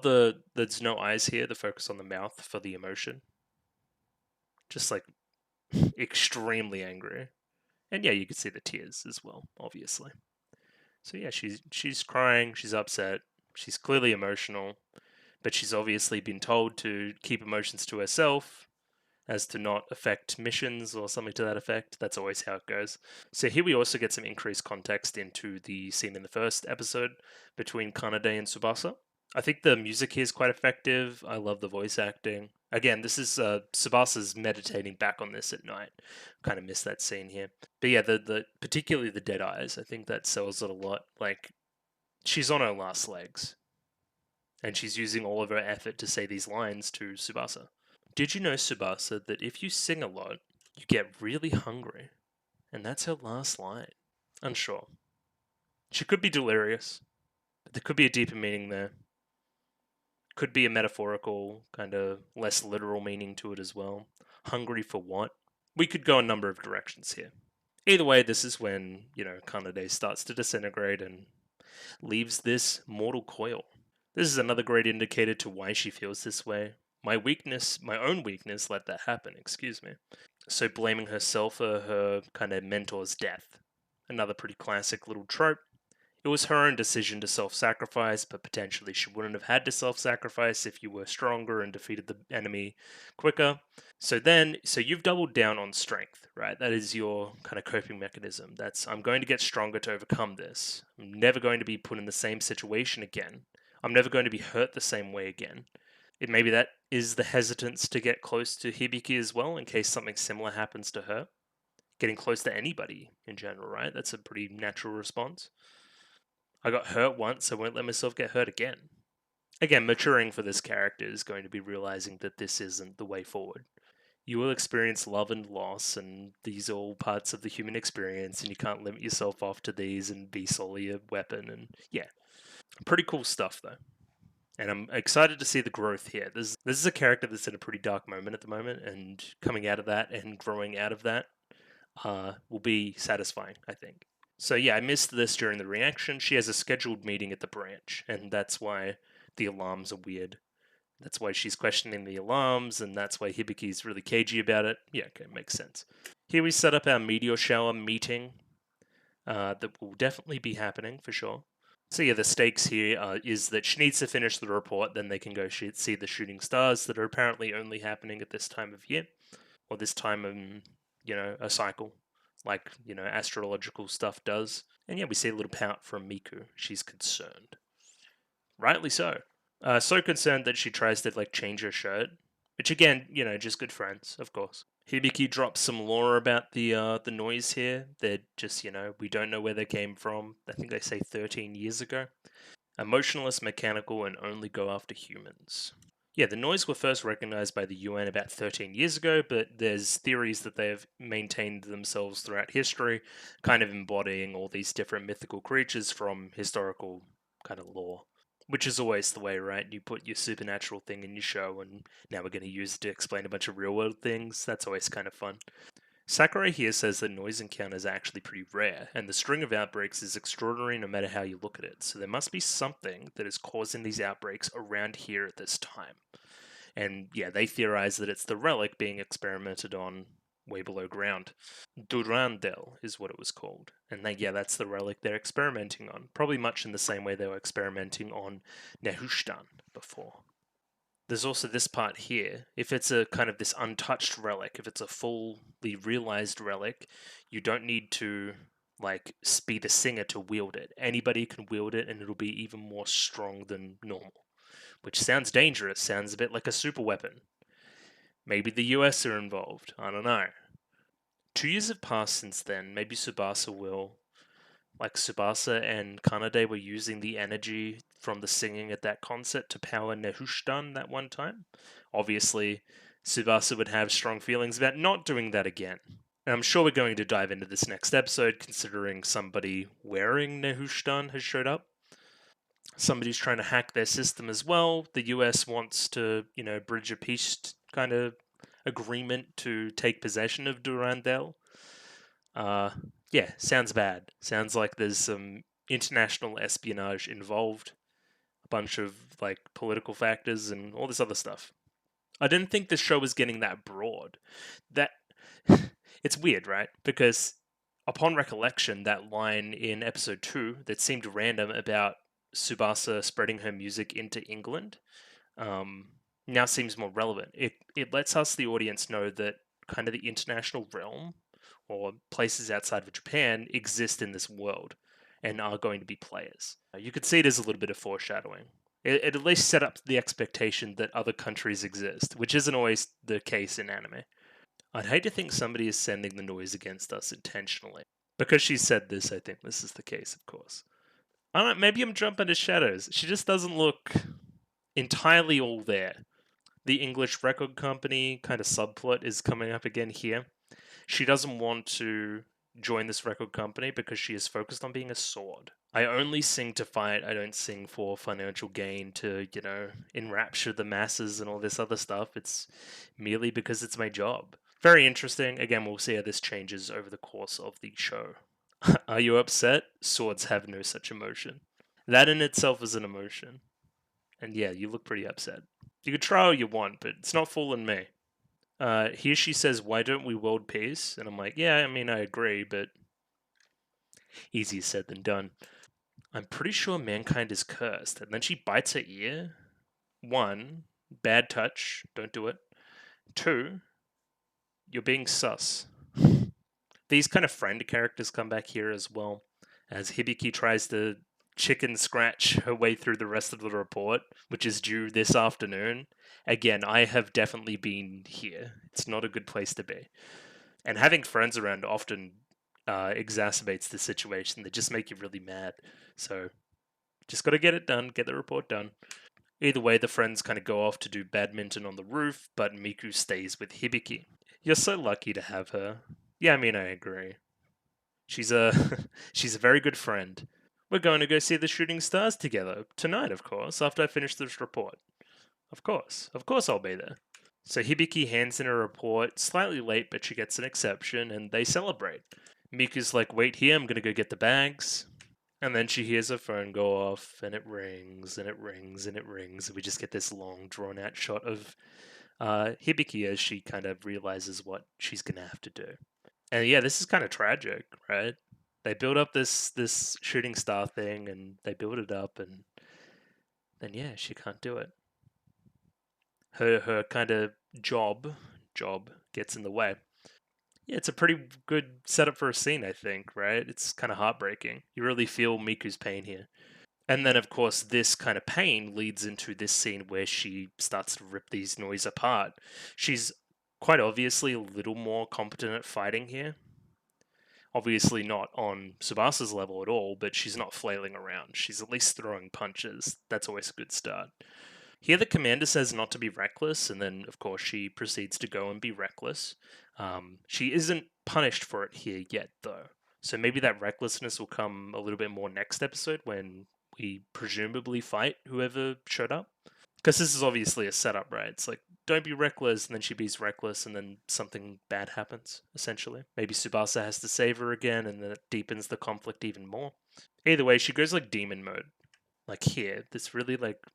there's no eyes here, the focus on the mouth for the emotion. Just like extremely angry. And yeah, you can see the tears as well, obviously. So yeah, she's crying, she's upset, she's clearly emotional, but she's obviously been told to keep emotions to herself, as to not affect missions or something to that effect. That's always how it goes. So here we also get some increased context into the scene in the first episode between Kanade and Tsubasa. I think the music here is quite effective. I love the voice acting. Again, this is Tsubasa's meditating back on this at night. Kind of miss that scene here. But yeah, the particularly the dead eyes, I think that sells it a lot. Like, she's on her last legs, and she's using all of her effort to say these lines to Tsubasa. Did you know, Tsubasa, that if you sing a lot, you get really hungry? And that's her last line. Unsure. She could be delirious, but there could be a deeper meaning there. Could be a metaphorical, kind of less literal meaning to it as well. Hungry for what? We could go a number of directions here. Either way, this is when, Kanade starts to disintegrate and leaves this mortal coil. This is another great indicator to why she feels this way. My own weakness, let that happen, excuse me. So blaming herself for her kind of mentor's death. Another pretty classic little trope. It was her own decision to self-sacrifice, but potentially she wouldn't have had to self-sacrifice if you were stronger and defeated the enemy quicker. So you've doubled down on strength, right? That is your kind of coping mechanism. I'm going to get stronger to overcome this. I'm never going to be put in the same situation again. I'm never going to be hurt the same way again. Maybe that is the hesitance to get close to Hibiki as well, in case something similar happens to her. Getting close to anybody in general, right? That's a pretty natural response. I got hurt once, I won't let myself get hurt again. Again, maturing for this character is going to be realizing that this isn't the way forward. You will experience love and loss, and these are all parts of the human experience, and you can't limit yourself off to these and be solely a weapon. And yeah, pretty cool stuff though. And I'm excited to see the growth here. This is a character that's in a pretty dark moment at the moment, and coming out of that and growing out of that will be satisfying, I think. So yeah, I missed this during the reaction. She has a scheduled meeting at the branch, and that's why the alarms are weird. That's why she's questioning the alarms, and that's why Hibiki's really cagey about it. Yeah, okay, makes sense. Here we set up our meteor shower meeting that will definitely be happening for sure. So yeah, the stakes here is that she needs to finish the report, then they can go see the shooting stars that are apparently only happening at this time of year, or this time in, a cycle, like, astrological stuff does. And yeah, we see a little pout from Miku. She's concerned. Rightly so. So concerned that she tries to, change her shirt, which again, just good friends, of course. Hibiki drops some lore about the noise here. They're just, we don't know where they came from. I think they say 13 years ago. Emotionless, mechanical, and only go after humans. Yeah, the noise were first recognized by the UN about 13 years ago, but there's theories that they have maintained themselves throughout history, kind of embodying all these different mythical creatures from historical kind of lore. Which is always the way, right? You put your supernatural thing in your show, and now we're going to use it to explain a bunch of real world things. That's always kind of fun. Sakurai here says that noise encounters are actually pretty rare, and the string of outbreaks is extraordinary no matter how you look at it. So there must be something that is causing these outbreaks around here at this time. And yeah, they theorize that it's the relic being experimented on way below ground. Durandel is what it was called. And that's the relic they're experimenting on. Probably much in the same way they were experimenting on Nehushtan before. There's also this part here. If it's a kind of this untouched relic, if it's a fully realized relic, you don't need to be the singer to wield it. Anybody can wield it, and it'll be even more strong than normal. Which sounds dangerous, sounds a bit like a super weapon. Maybe the US are involved, I don't know. 2 years have passed since then, maybe Tsubasa will. Tsubasa and Kanade were using the energy from the singing at that concert to power Nehushtan that one time. Obviously, Tsubasa would have strong feelings about not doing that again. And I'm sure we're going to dive into this next episode, considering somebody wearing Nehushtan has showed up. Somebody's trying to hack their system as well. The US wants to, bridge a peace kind of agreement to take possession of Durandel. Yeah, sounds bad. Sounds like there's some international espionage involved, a bunch of like political factors and all this other stuff. I didn't think this show was getting that broad. That it's weird, right? Because upon recollection, that line in episode 2 that seemed random about Tsubasa spreading her music into England um, now seems more relevant. It lets us, the audience, know that kind of the international realm or places outside of Japan exist in this world and are going to be players. You could see it as a little bit of foreshadowing. It at least set up the expectation that other countries exist, which isn't always the case in anime. I'd hate to think somebody is sending the noise against us intentionally. Because she said this, I think this is the case, of course. I don't know, maybe I'm jumping to shadows. She just doesn't look entirely all there. The English record company kind of subplot is coming up again here. She doesn't want to join this record company because she is focused on being a sword. I only sing to fight, I don't sing for financial gain to, enrapture the masses and all this other stuff. It's merely because it's my job. Very interesting. Again, we'll see how this changes over the course of the show. Are you upset? Swords have no such emotion. That in itself is an emotion. And yeah, you look pretty upset. You could try all you want, but it's not fooling me. Here she says, "Why don't we world peace?" And I'm like, yeah, I mean, I agree, but easier said than done. I'm pretty sure mankind is cursed. And then she bites her ear. 1, bad touch, don't do it. 2, you're being sus. These kind of friend characters come back here as well, as Hibiki tries to chicken scratch her way through the rest of the report, which is due this afternoon. Again, I have definitely been here. It's not a good place to be. And having friends around often exacerbates the situation. They just make you really mad. So just got to get it done, get the report done. Either way, the friends kind of go off to do badminton on the roof, but Miku stays with Hibiki. You're so lucky to have her. Yeah, I mean, I agree. She's a she's a very good friend. We're going to go see the shooting stars together tonight, of course, after I finish this report. Of course I'll be there. So Hibiki hands in a report, slightly late, but she gets an exception, and they celebrate. Miku's like, "Wait here, I'm gonna go get the bags." And then she hears her phone go off, and it rings, and it rings, and it rings, and we just get this long, drawn-out shot of Hibiki as she kind of realizes what she's gonna have to do. And yeah, this is kind of tragic, right? They build up this shooting star thing, and they build it up, and then yeah, she can't do it. Her kind of job gets in the way. Yeah, it's a pretty good setup for a scene, I think, right? It's kind of heartbreaking. You really feel Miku's pain here. And then, of course, this kind of pain leads into this scene where she starts to rip these noise apart. She's quite obviously a little more competent at fighting here. Obviously not on Tsubasa's level at all, but she's not flailing around. She's at least throwing punches. That's always a good start. Here, the commander says not to be reckless, and then, of course, she proceeds to go and be reckless. She isn't punished for it here yet, though. So maybe that recklessness will come a little bit more next episode when we presumably fight whoever showed up. Because this is obviously a setup, right? It's like, don't be reckless, and then she be's reckless, and then something bad happens, essentially. Maybe Tsubasa has to save her again, and then it deepens the conflict even more. Either way, she goes like demon mode. Like here, this really like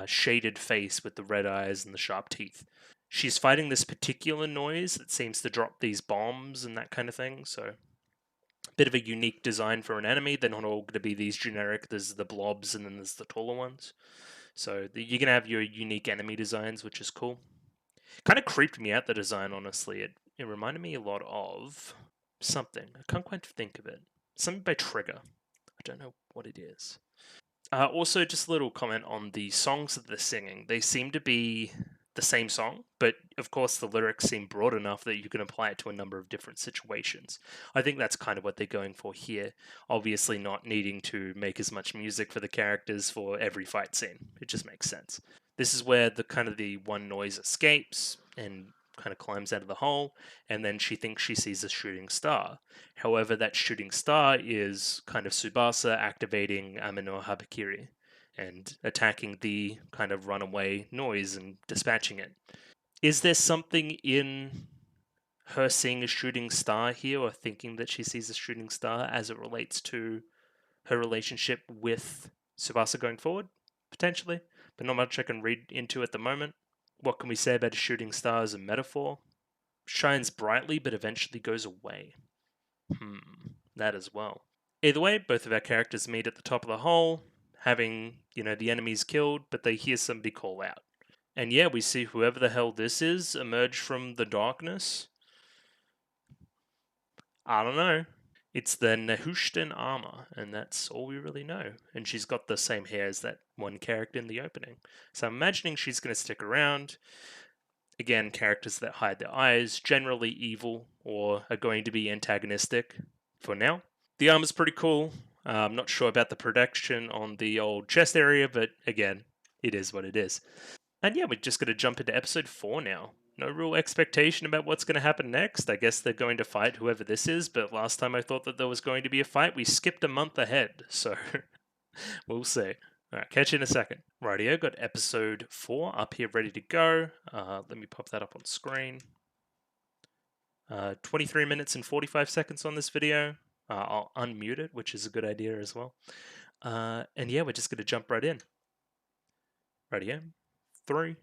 shaded face with the red eyes and the sharp teeth. She's fighting this particular noise that seems to drop these bombs and that kind of thing, so a bit of a unique design for an enemy. They're not all going to be these generic, there's the blobs and then there's the taller ones. So you're going to have your unique enemy designs, which is cool. Kind of creeped me out, the design, honestly. It reminded me a lot of something. I can't quite think of it. Something by Trigger. I don't know what it is. Also, just a little comment on the songs that they're singing. They seem to be the same song, but of course the lyrics seem broad enough that you can apply it to a number of different situations. I think that's kind of what they're going for here. Obviously not needing to make as much music for the characters for every fight scene. It just makes sense. This is where the kind of the one noise escapes and kind of climbs out of the hole, and then she thinks she sees a shooting star. However, that shooting star is kind of Tsubasa activating Amino Habakiri and attacking the kind of runaway noise and dispatching it. Is there something in her seeing a shooting star here, or thinking that she sees a shooting star as it relates to her relationship with Tsubasa going forward, potentially, but not much I can read into at the moment. What can we say about a shooting star as a metaphor? Shines brightly, but eventually goes away. That as well. Either way, both of our characters meet at the top of the hole, having, the enemies killed, but they hear somebody call out. And yeah, we see whoever the hell this is emerge from the darkness. I don't know. It's the Nehushtan armor, and that's all we really know. And she's got the same hair as that one character in the opening. So I'm imagining she's going to stick around. Again, characters that hide their eyes, generally evil, or are going to be antagonistic for now. The armor's pretty cool. I'm not sure about the production on the old chest area, but again, it is what it is. And yeah, we're just going to jump into episode 4 now. No real expectation about what's going to happen next. I guess they're going to fight whoever this is, but last time I thought that there was going to be a fight, we skipped a month ahead, so we'll see. Alright, catch you in a second. Rightio, got episode 4 up here ready to go. Let me pop that up on screen. 23 minutes and 45 seconds on this video. I'll unmute it, which is a good idea as well. And yeah, we're just going to jump right in. Rightio. 3,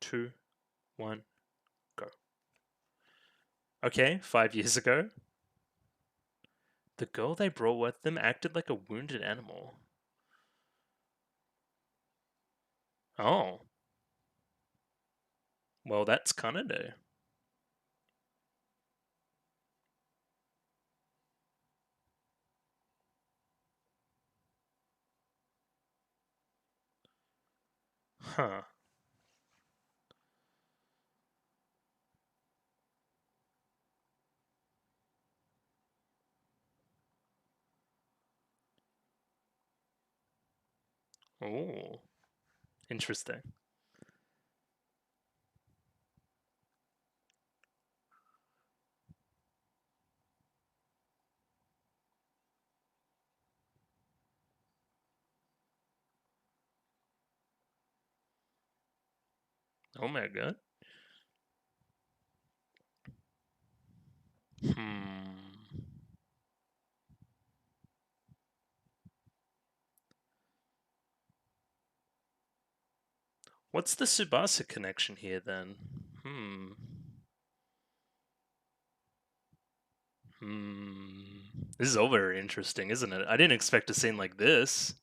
2, 1, go. Okay, 5 years ago. The girl they brought with them acted like a wounded animal. Oh. Well, that's kind of new. Huh. Oh. Interesting. Oh my god. What's the Tsubasa connection here then? This is all very interesting, isn't it? I didn't expect a scene like this.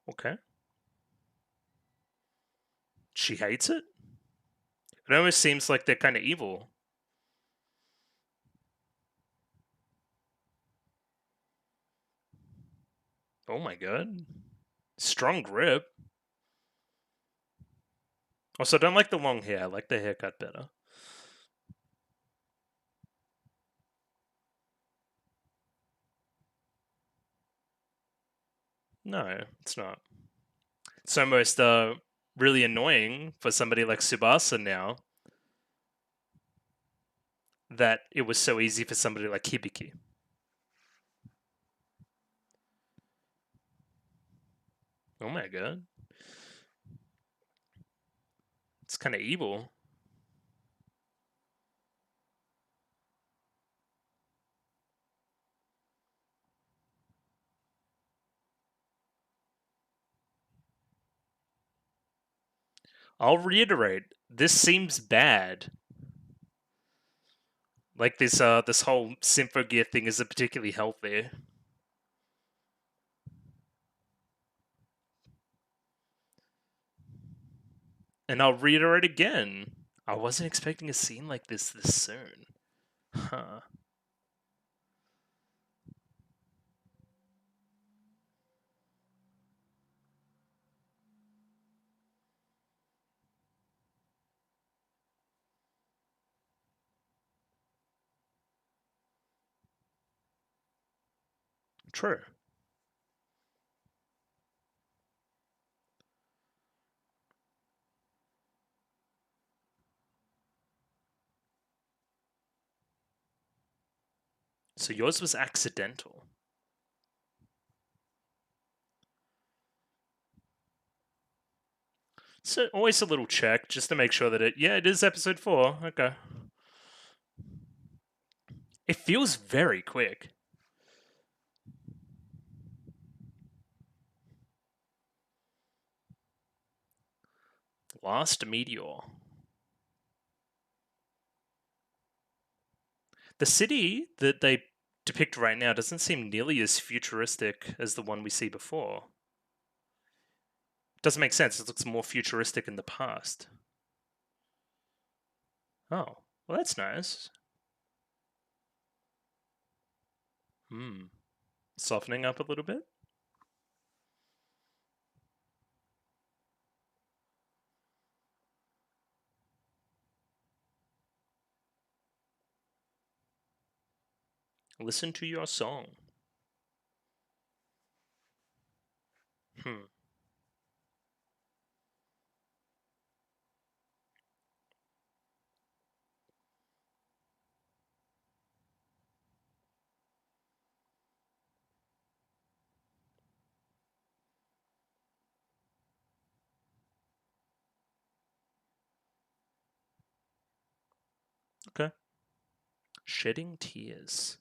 Okay. She hates it? It almost seems like they're kind of evil. Oh my god. Strong grip. Also, I don't like the long hair. I like the haircut better. No, it's not. It's almost really annoying for somebody like Tsubasa now that it was so easy for somebody like Hibiki. Oh my god. It's kind of evil. I'll reiterate, this seems bad. Like this whole Symphogear thing isn't particularly healthy. And I'll reiterate again. I wasn't expecting a scene like this soon. Huh. True. So yours was accidental. So always a little check just to make sure that it is episode 4. Okay. It feels very quick. Last Meteor. The city that they depict right now doesn't seem nearly as futuristic as the one we see before. Doesn't make sense. It looks more futuristic in the past. Oh, well, that's nice. Softening up a little bit. Listen to your song. Hmm. Okay. Shedding tears.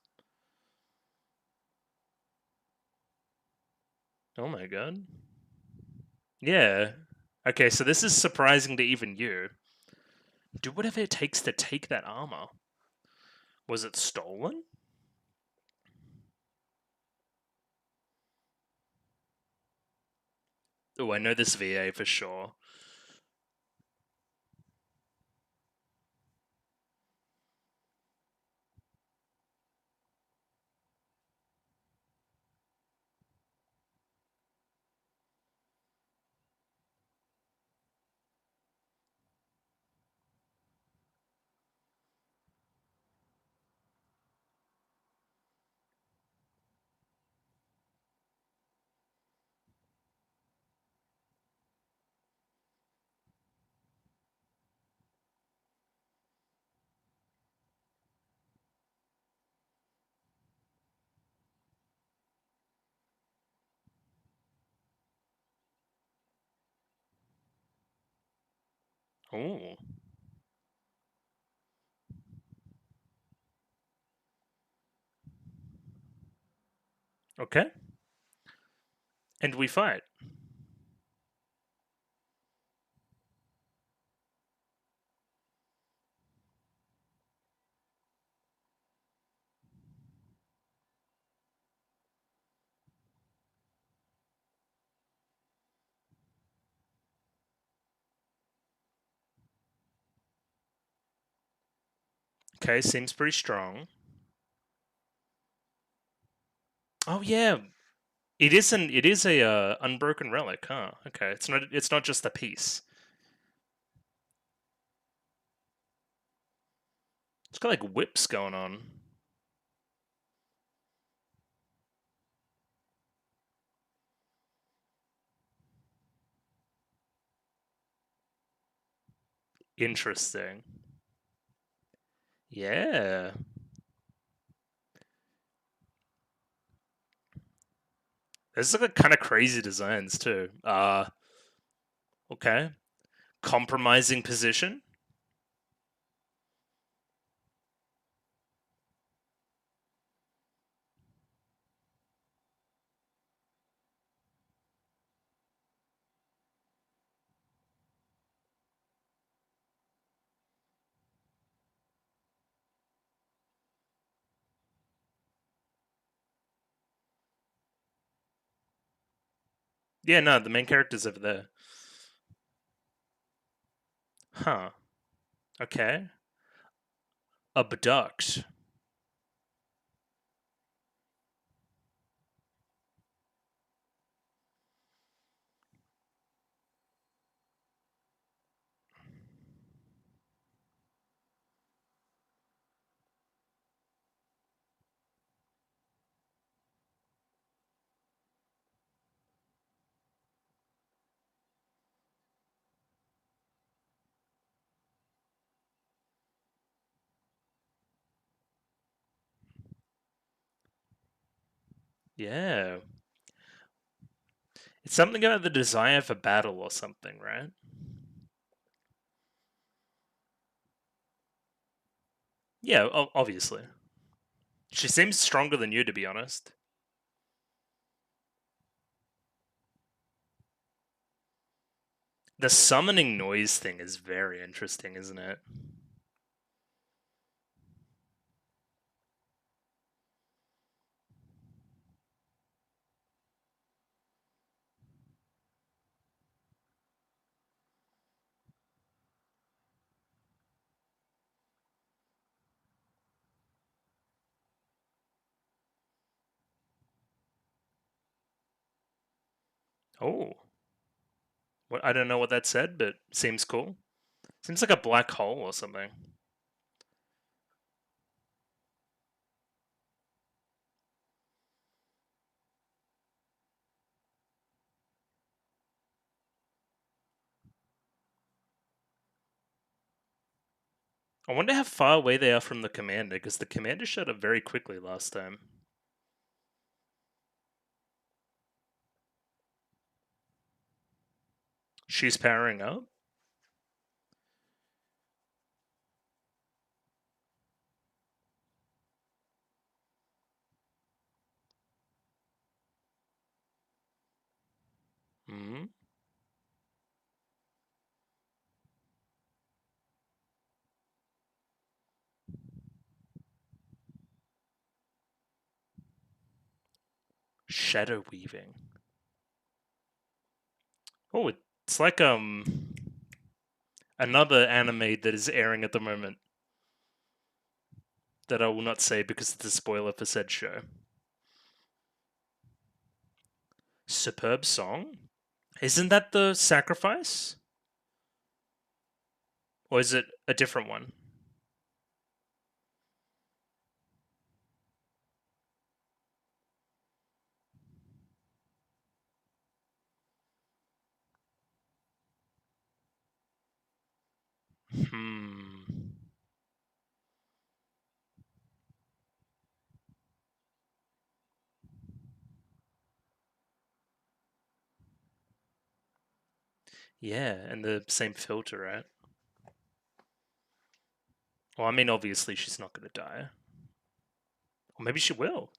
Oh my god. Yeah. Okay, so this is surprising to even you. Do whatever it takes to take that armor. Was it stolen? Oh, I know this VA for sure. Oh. Okay. And we fight. Okay, seems pretty strong. Oh yeah, it is a unbroken relic, huh? Okay, it's not just a piece. It's got like whips going on. Interesting. Yeah. There's like kind of crazy designs too. Okay. Compromising position. Yeah, no, the main character's over there. Huh. Okay. Abduct. Yeah. It's something about the desire for battle or something, right? Yeah, obviously. She seems stronger than you, to be honest. The summoning noise thing is very interesting, isn't it? Oh. What, I don't know what that said, but seems cool. Seems like a black hole or something. I wonder how far away they are from the commander, because the commander showed up very quickly last time. She's powering up? Hmm. Shadow weaving. Oh, it's like another anime that is airing at the moment that I will not say because it's a spoiler for said show. Superb song? Isn't that the sacrifice? Or is it a different one? Hmm. Yeah, and the same filter, right? Well, I mean, obviously she's not going to die. Or maybe she will.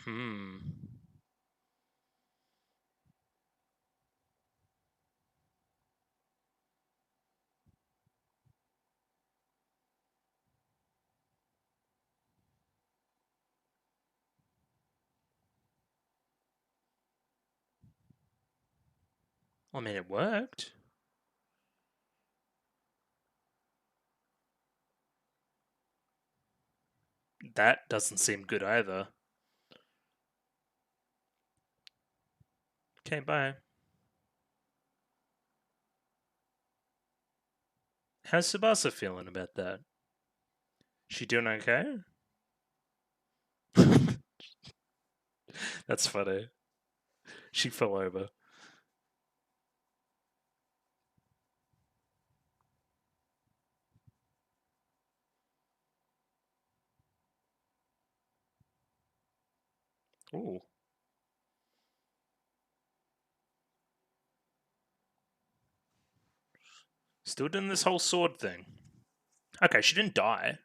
Hmm. I mean, it worked. That doesn't seem good either. Okay, bye. How's Subasa feeling about that? She doing okay? That's funny. She fell over. Ooh. Still doing this whole sword thing. Okay, she didn't die.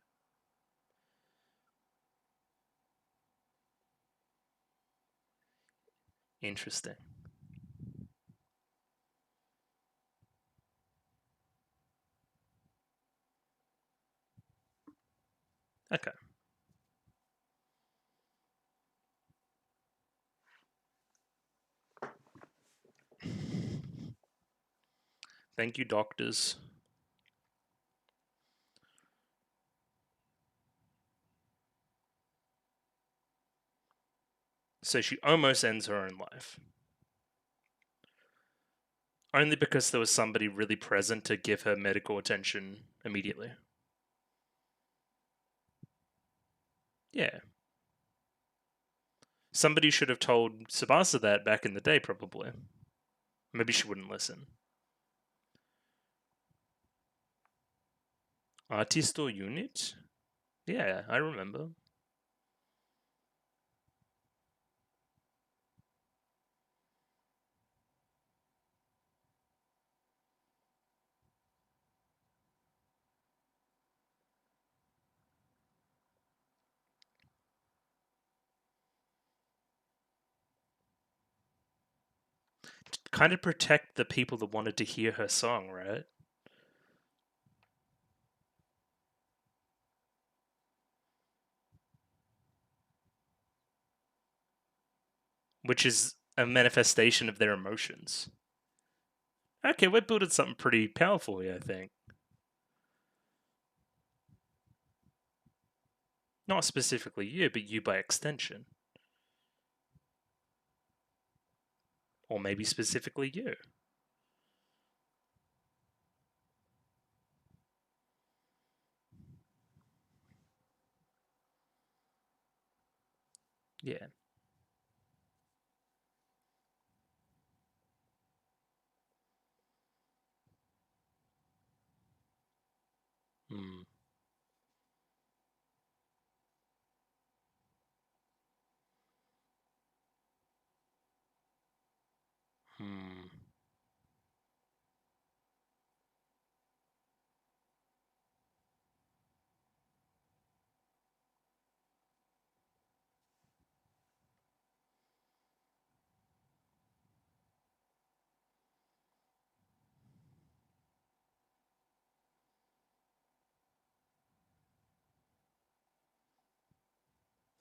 Interesting. Okay. Thank you, doctors. So she almost ends her own life. Only because there was somebody really present to give her medical attention immediately. Yeah. Somebody should have told Tsubasa that back in the day, probably. Maybe she wouldn't listen. Artisto unit? Yeah, I remember. Kind of protect the people that wanted to hear her song, right? Which is a manifestation of their emotions. Okay, we're building something pretty powerful here, I think. Not specifically you, but you by extension. Or maybe specifically you. Yeah. Hmm. Hmm.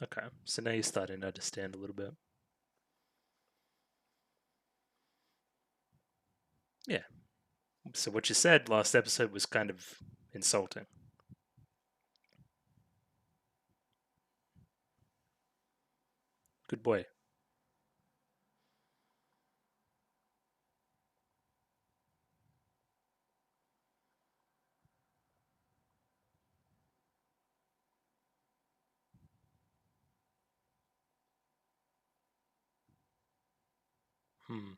Okay, so now you're starting to understand a little bit. Yeah. So what you said last episode was kind of insulting. Good boy. Hmm.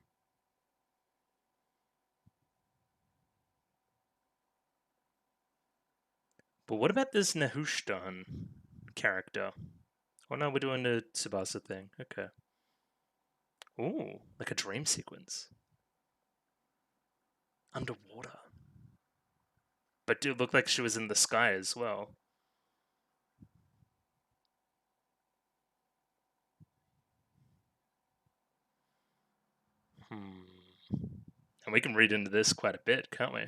But what about this Nehushtan character? Oh no, we're doing the Tsubasa thing. Okay. Ooh, like a dream sequence. Underwater. But it looked like she was in the sky as well. Hmm. And we can read into this quite a bit, can't we?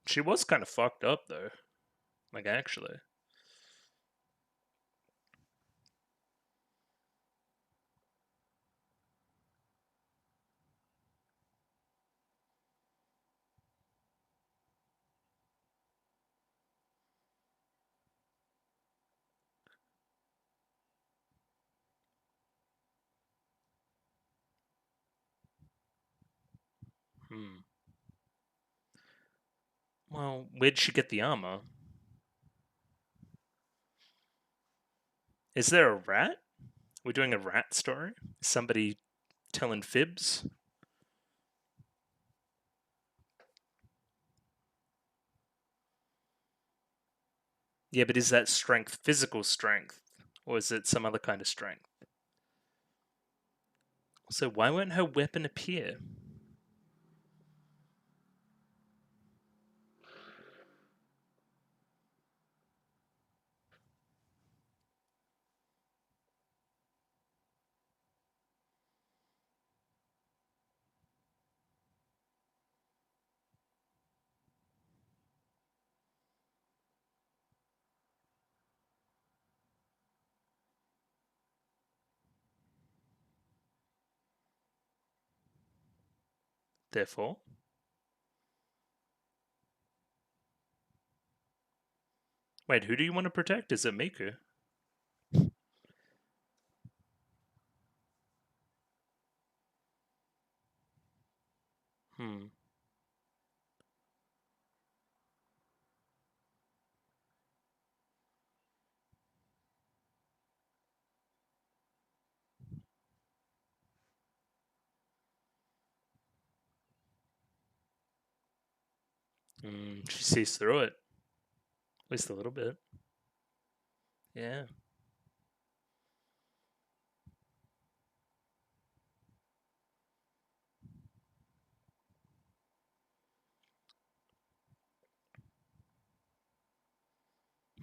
She was kind of fucked up though. Like actually. Hmm. Well, where'd she get the armor? Is there a rat? We're doing a rat story? Somebody telling fibs? Yeah, but is that strength physical strength? Or is it some other kind of strength? So why won't her weapon appear? Therefore, wait, who do you want to protect? Is it Miku? Hmm. She sees through it. At least a little bit. Yeah.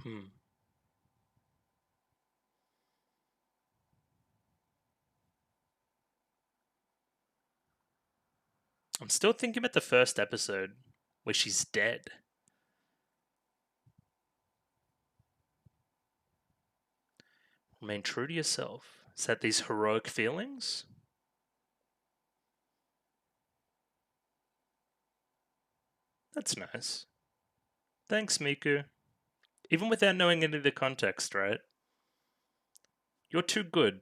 Hmm. I'm still thinking about the first episode where she's dead. Remain true to yourself. Is that these heroic feelings? That's nice. Thanks, Miku. Even without knowing any of the context, right? You're too good.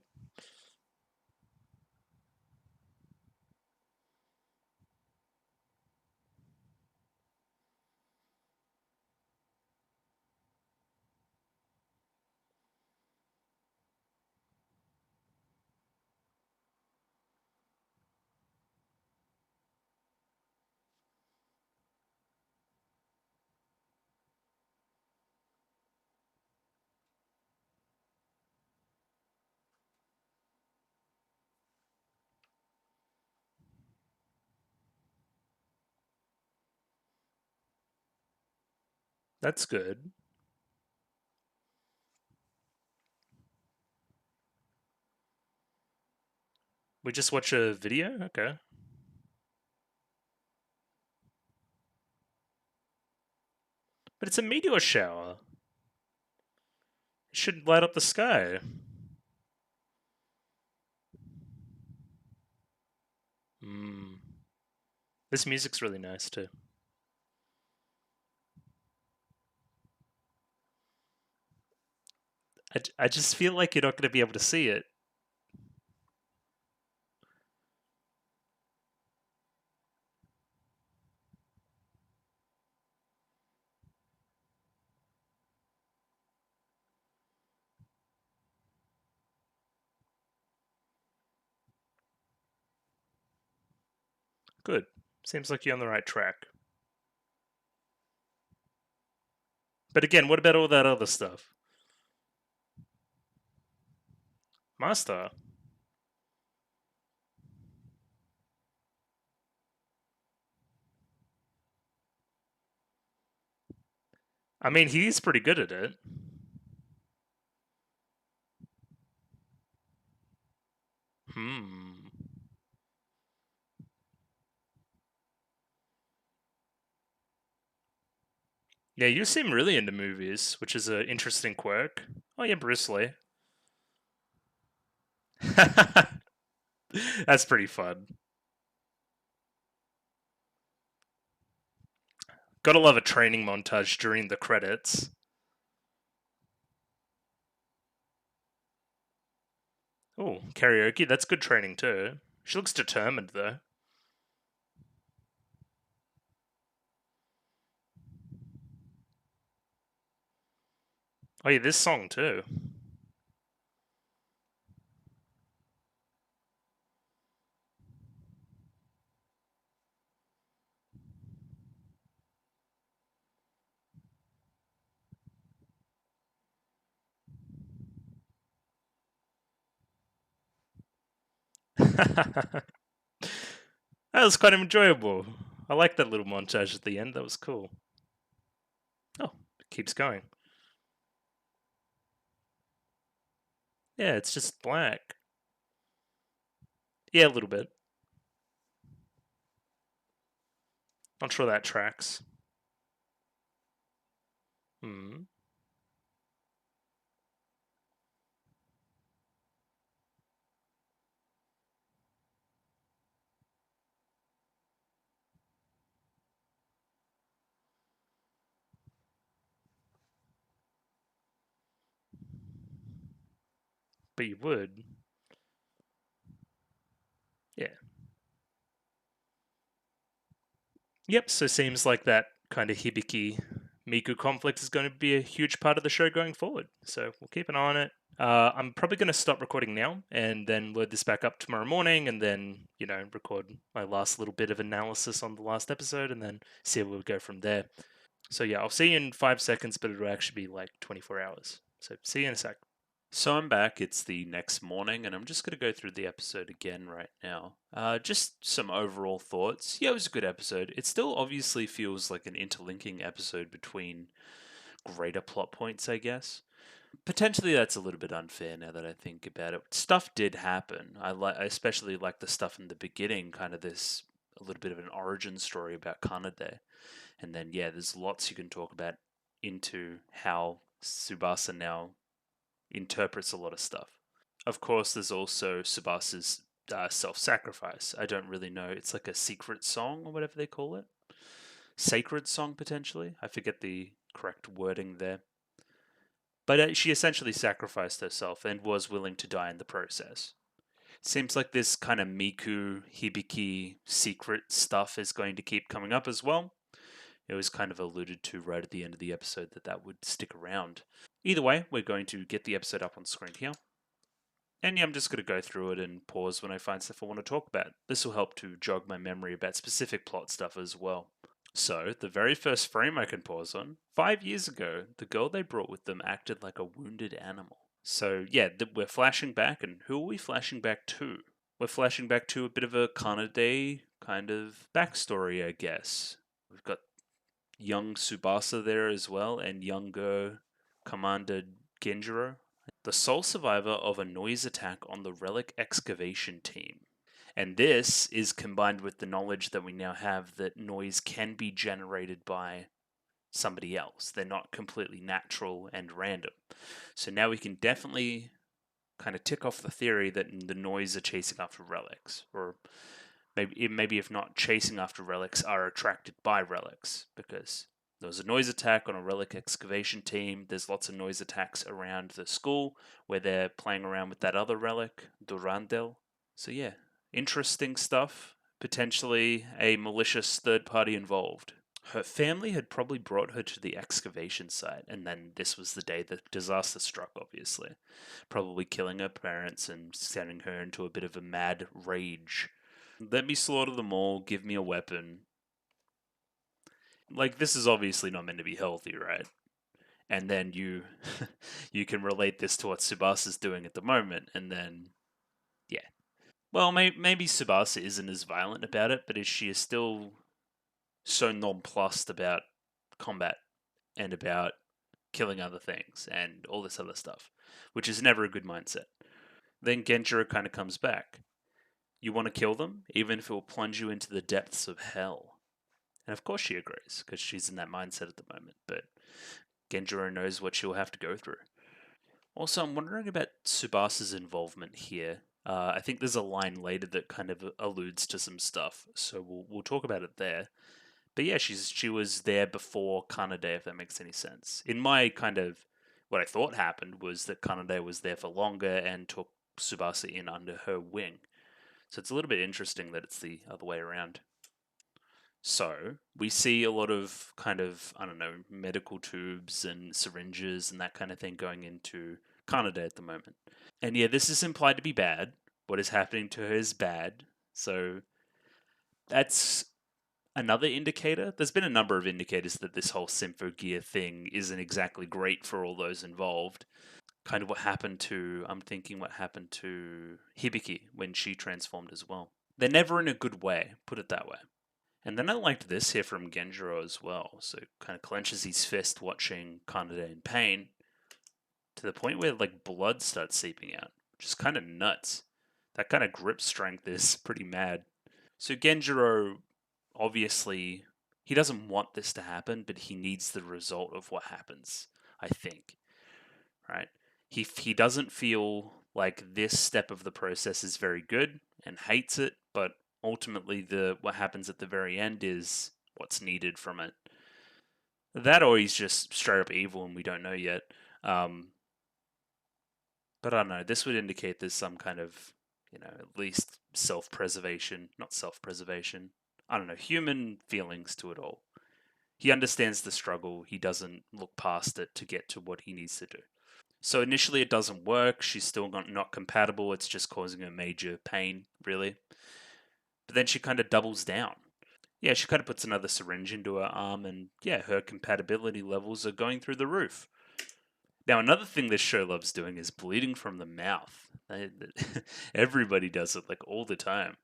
That's good. We just watch a video? Okay. But it's a meteor shower. It should light up the sky. Hmm. This music's really nice too. I just feel like you're not going to be able to see it. Good. Seems like you're on the right track. But again, what about all that other stuff? Master. I mean, he's pretty good at it. Hmm. Yeah, you seem really into movies, which is an interesting quirk. Oh yeah, Bruce Lee. That's pretty fun. Gotta love a training montage during the credits. Oh, karaoke. That's good training too. She looks determined though. Oh yeah, this song too. That was quite enjoyable. I like that little montage at the end. That was cool. Oh, it keeps going. Yeah, it's just black. Yeah, a little bit. Not sure that tracks. Hmm. But you would. Yeah. Yep, so seems like that kind of Hibiki Miku conflict is going to be a huge part of the show going forward. So we'll keep an eye on it. I'm probably going to stop recording now and then load this back up tomorrow morning and then, record my last little bit of analysis on the last episode and then see where we go from there. So, yeah, I'll see you in 5 seconds, but it'll actually be like 24 hours. So, see you in a sec. So, I'm back. It's the next morning, and I'm just going to go through the episode again right now. Just some overall thoughts. Yeah, it was a good episode. It still obviously feels like an interlinking episode between greater plot points, I guess. Potentially that's a little bit unfair now that I think about it. Stuff did happen. I especially like the stuff in the beginning, kind of this a little bit of an origin story about Kanade. And then yeah, there's lots you can talk about into how Tsubasa now interprets a lot of stuff. Of course, there's also Tsubasa's self-sacrifice. I don't really know. It's like a secret song or whatever they call it. Sacred song potentially. I forget the correct wording there. But she essentially sacrificed herself and was willing to die in the process. Seems like this kind of Miku Hibiki secret stuff is going to keep coming up as well. It was kind of alluded to right at the end of the episode that that would stick around. Either way, we're going to get the episode up on screen here. And yeah, I'm just going to go through it and pause when I find stuff I want to talk about. This will help to jog my memory about specific plot stuff as well. So, the very first frame I can pause on, 5 years ago, the girl they brought with them acted like a wounded animal. So, yeah, we're flashing back, and who are we flashing back to? We're flashing back to a bit of a Kanade kind of backstory, I guess. We've got young Tsubasa there as well, and younger Commander Genjiro, the sole survivor of a noise attack on the relic excavation team. And this is combined with the knowledge that we now have that noise can be generated by somebody else. They're not completely natural and random. So now we can definitely kind of tick off the theory that the noise are chasing after relics, or maybe if not chasing after relics, are attracted by relics, because there was a noise attack on a relic excavation team. There's lots of noise attacks around the school where they're playing around with that other relic, Durandel. So yeah, interesting stuff. Potentially a malicious third party involved. Her family had probably brought her to the excavation site, and then this was the day the disaster struck, obviously. Probably killing her parents and sending her into a bit of a mad rage. Let me slaughter them all, give me a weapon. Like, this is obviously not meant to be healthy, right? And then you you can relate this to what Tsubasa's doing at the moment, and then yeah. Well, maybe Tsubasa isn't as violent about it, but she is still so nonplussed about combat and about killing other things and all this other stuff, which is never a good mindset. Then Genjiro kind of comes back. You want to kill them, even if it will plunge you into the depths of hell. And of course she agrees, because she's in that mindset at the moment, but Genjiro knows what she'll have to go through. Also, I'm wondering about Tsubasa's involvement here. I think there's a line later that kind of alludes to some stuff, so we'll talk about it there. But yeah, she was there before Kanade, if that makes any sense. In my kind of what I thought happened was that Kanade was there for longer and took Tsubasa in under her wing. So it's a little bit interesting that it's the other way around. So we see a lot of kind of, I don't know, medical tubes and syringes and that kind of thing going into Kanade at the moment. And yeah, this is implied to be bad. What is happening to her is bad. So that's another indicator. There's been a number of indicators that this whole Symphogear thing isn't exactly great for all those involved. Kind of what happened to, I'm thinking what happened to Hibiki when she transformed as well. They're never in a good way, put it that way. And then I liked this here from Genjiro as well. So kind of clenches his fist watching Kanade in pain to the point where like blood starts seeping out, which is kind of nuts. That kind of grip strength is pretty mad. So Genjiro, obviously, he doesn't want this to happen, but he needs the result of what happens, I think. Right? He doesn't feel like this step of the process is very good and hates it, but ultimately what happens at the very end is what's needed from it. That or he's just straight up evil and we don't know yet. But I don't know. This would indicate there's some kind of, at least self-preservation, not self-preservation. I don't know, human feelings to it all. He understands the struggle. He doesn't look past it to get to what he needs to do. So initially it doesn't work, she's still not compatible, it's just causing her major pain, really. But then she kind of doubles down. Yeah, she kind of puts another syringe into her arm, and yeah, her compatibility levels are going through the roof. Now, another thing this show loves doing is bleeding from the mouth. Everybody does it, like, all the time.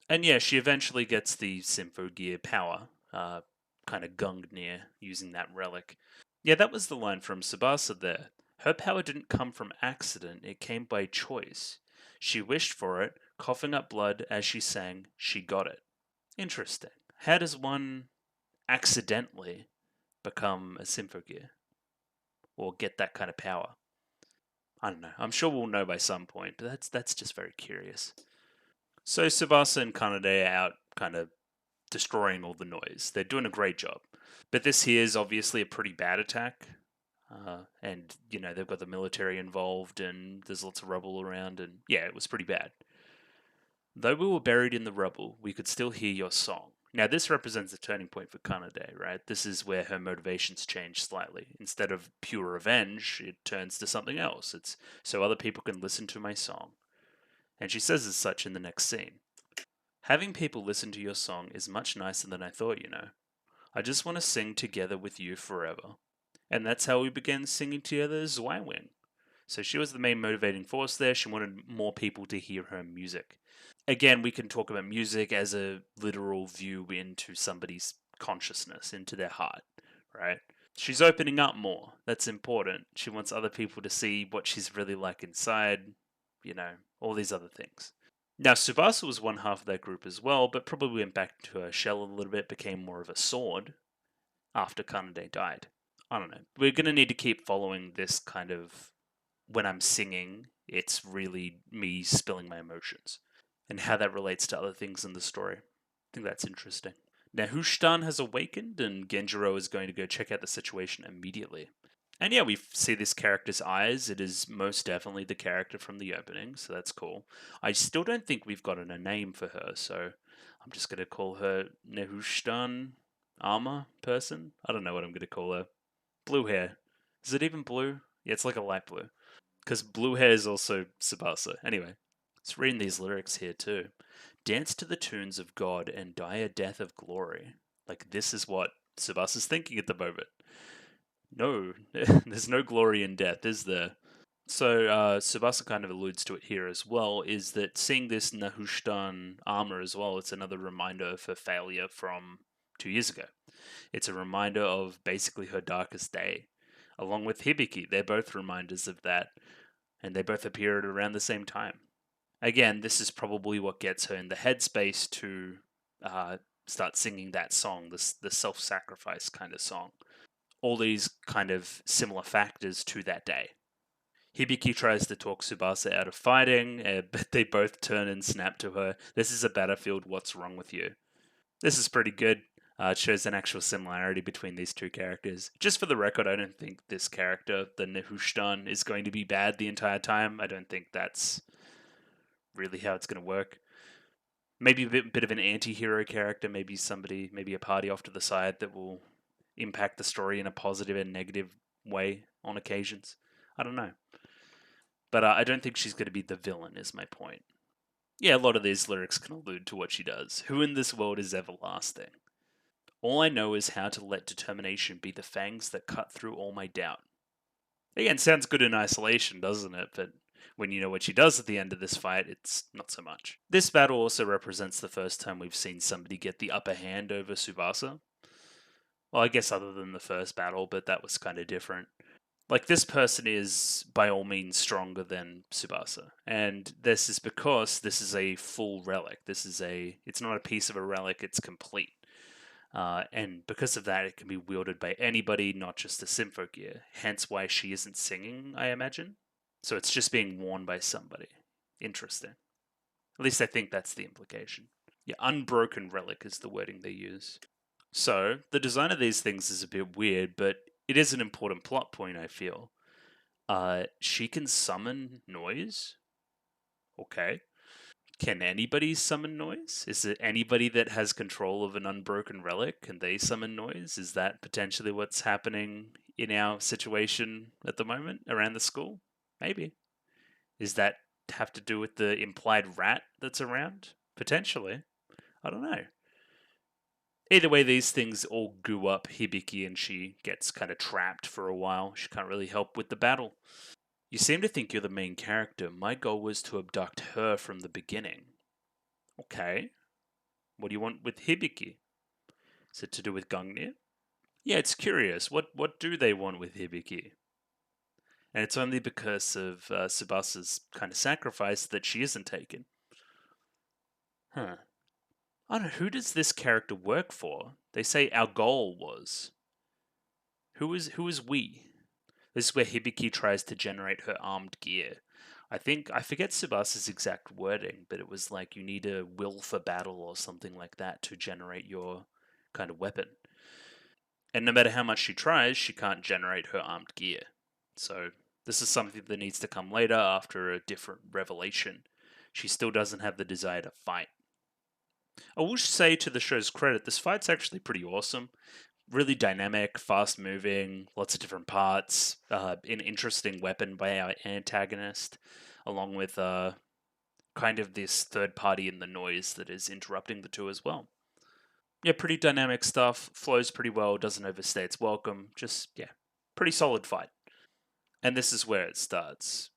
And yeah, she eventually gets the Symphogear power, kind of Gungnir, using that relic. Yeah, that was the line from Tsubasa there. Her power didn't come from accident, it came by choice. She wished for it, coughing up blood as she sang, she got it. Interesting. How does one accidentally become a Symphogear? Or get that kind of power? I don't know. I'm sure we'll know by some point, but that's just very curious. So Tsubasa and Kanade are out kind of destroying all the noise. They're doing a great job. But this here is obviously a pretty bad attack. And, they've got the military involved and there's lots of rubble around. And yeah, it was pretty bad. Though we were buried in the rubble, we could still hear your song. Now, this represents a turning point for Kanade, right? This is where her motivations change slightly. Instead of pure revenge, it turns to something else. It's so other people can listen to my song. And she says as such in the next scene. Having people listen to your song is much nicer than I thought. I just want to sing together with you forever. And that's how we began singing together as Zweiwing. So she was the main motivating force there. She wanted more people to hear her music. Again, we can talk about music as a literal view into somebody's consciousness, into their heart, right? She's opening up more. That's important. She wants other people to see what she's really like inside, all these other things. Now, Tsubasa was one half of that group as well, but probably went back to her shell a little bit, became more of a sword after Kanade died. I don't know. We're going to need to keep following this kind of when I'm singing, it's really me spilling my emotions and how that relates to other things in the story. I think that's interesting. Now, Hushtan has awakened, and Genjiro is going to go check out the situation immediately. And yeah, we see this character's eyes. It is most definitely the character from the opening, so that's cool. I still don't think we've gotten a name for her, so I'm just going to call her Nehushtan Armor person. I don't know what I'm going to call her. Blue hair. Is it even blue? Yeah, it's like a light blue. Because blue hair is also Tsubasa. Anyway, let's read these lyrics here too. Dance to the tunes of God and die a death of glory. Like, this is what Tsubasa's thinking at the moment. No, there's no glory in death, is there? So Tsubasa kind of alludes to it here as well, is that seeing this Nahushtan armor as well, it's another reminder of her failure from 2 years ago. It's a reminder of basically her darkest day. Along with Hibiki, they're both reminders of that, and they both appear at around the same time. Again, this is probably what gets her in the headspace to start singing that song, the self-sacrifice kind of song. All these kind of similar factors to that day. Hibiki tries to talk Tsubasa out of fighting, but they both turn and snap to her. This is a battlefield, what's wrong with you? This is pretty good. It shows an actual similarity between these two characters. Just for the record, I don't think this character, the Nehushtan, is going to be bad the entire time. I don't think that's really how it's going to work. Maybe a bit of an anti-hero character, maybe a party off to the side that will impact the story in a positive and negative way on occasions. I don't know. But I don't think she's going to be the villain, is my point. Yeah, a lot of these lyrics can allude to what she does. Who in this world is everlasting? All I know is how to let determination be the fangs that cut through all my doubt. Again, sounds good in isolation, doesn't it? But when you know what she does at the end of this fight, it's not so much. This battle also represents the first time we've seen somebody get the upper hand over Tsubasa. Well, I guess other than the first battle, but that was kind of different. Like, this person is by all means stronger than Tsubasa, and this is because this is a full relic. It's not a piece of a relic, it's complete. And because of that, it can be wielded by anybody, not just the Symphogear. Hence why she isn't singing, I imagine. So it's just being worn by somebody. Interesting. At least I think that's the implication. Yeah, unbroken relic is the wording they use. So, the design of these things is a bit weird, but it is an important plot point, I feel. She can summon noise? Okay. Can anybody summon noise? Is it anybody that has control of an unbroken relic? Can they summon noise? Is that potentially what's happening in our situation at the moment around the school? Maybe. Is that have to do with the implied rat that's around? Potentially. I don't know. Either way, these things all goo up Hibiki and she gets kind of trapped for a while. She can't really help with the battle. You seem to think you're the main character. My goal was to abduct her from the beginning. Okay. What do you want with Hibiki? Is it to do with Gungnir? Yeah, it's curious. What do they want with Hibiki? And it's only because of Tsubasa's kind of sacrifice that she isn't taken. Huh. I don't know, who does this character work for? They say our goal was. Who is we? This is where Hibiki tries to generate her armed gear. I forget Tsubasa's exact wording, but it was like you need a will for battle or something like that to generate your kind of weapon. And no matter how much she tries, she can't generate her armed gear. So this is something that needs to come later after a different revelation. She still doesn't have the desire to fight. I will say, to the show's credit, this fight's actually pretty awesome. Really dynamic, fast moving, lots of different parts, an interesting weapon by our antagonist, along with kind of this third party in the noise that is interrupting the two as well. Yeah, pretty dynamic stuff, flows pretty well, doesn't overstay its welcome, just, yeah, pretty solid fight. And this is where it starts.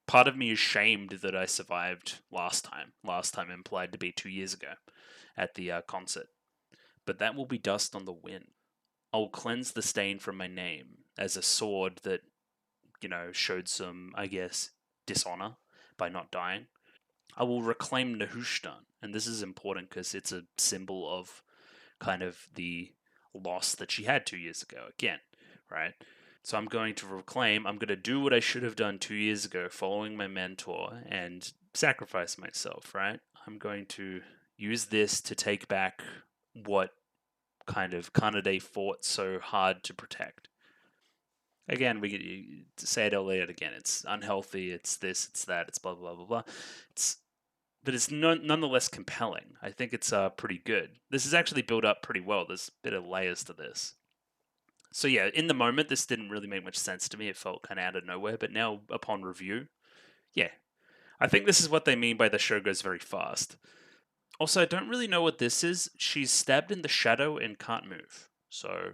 Part of me is shamed that I survived last time. Last time implied to be 2 years ago at the concert. But that will be dust on the wind. I will cleanse the stain from my name as a sword that, showed some, I guess, dishonor by not dying. I will reclaim Nehushtan, and this is important because it's a symbol of kind of the loss that she had 2 years ago again, right? So I'm going to do what I should have done 2 years ago, following my mentor, and sacrifice myself, right? I'm going to use this to take back what kind of Kanade fought so hard to protect. Again, we say it earlier again. It's unhealthy. It's this. It's that. It's blah blah blah blah. But it's nonetheless compelling. I think it's pretty good. This is actually built up pretty well. There's a bit of layers to this. So yeah, in the moment, this didn't really make much sense to me. It felt kind of out of nowhere. But now, upon review, yeah, I think this is what they mean by the show goes very fast. Also, I don't really know what this is. She's stabbed in the shadow and can't move. So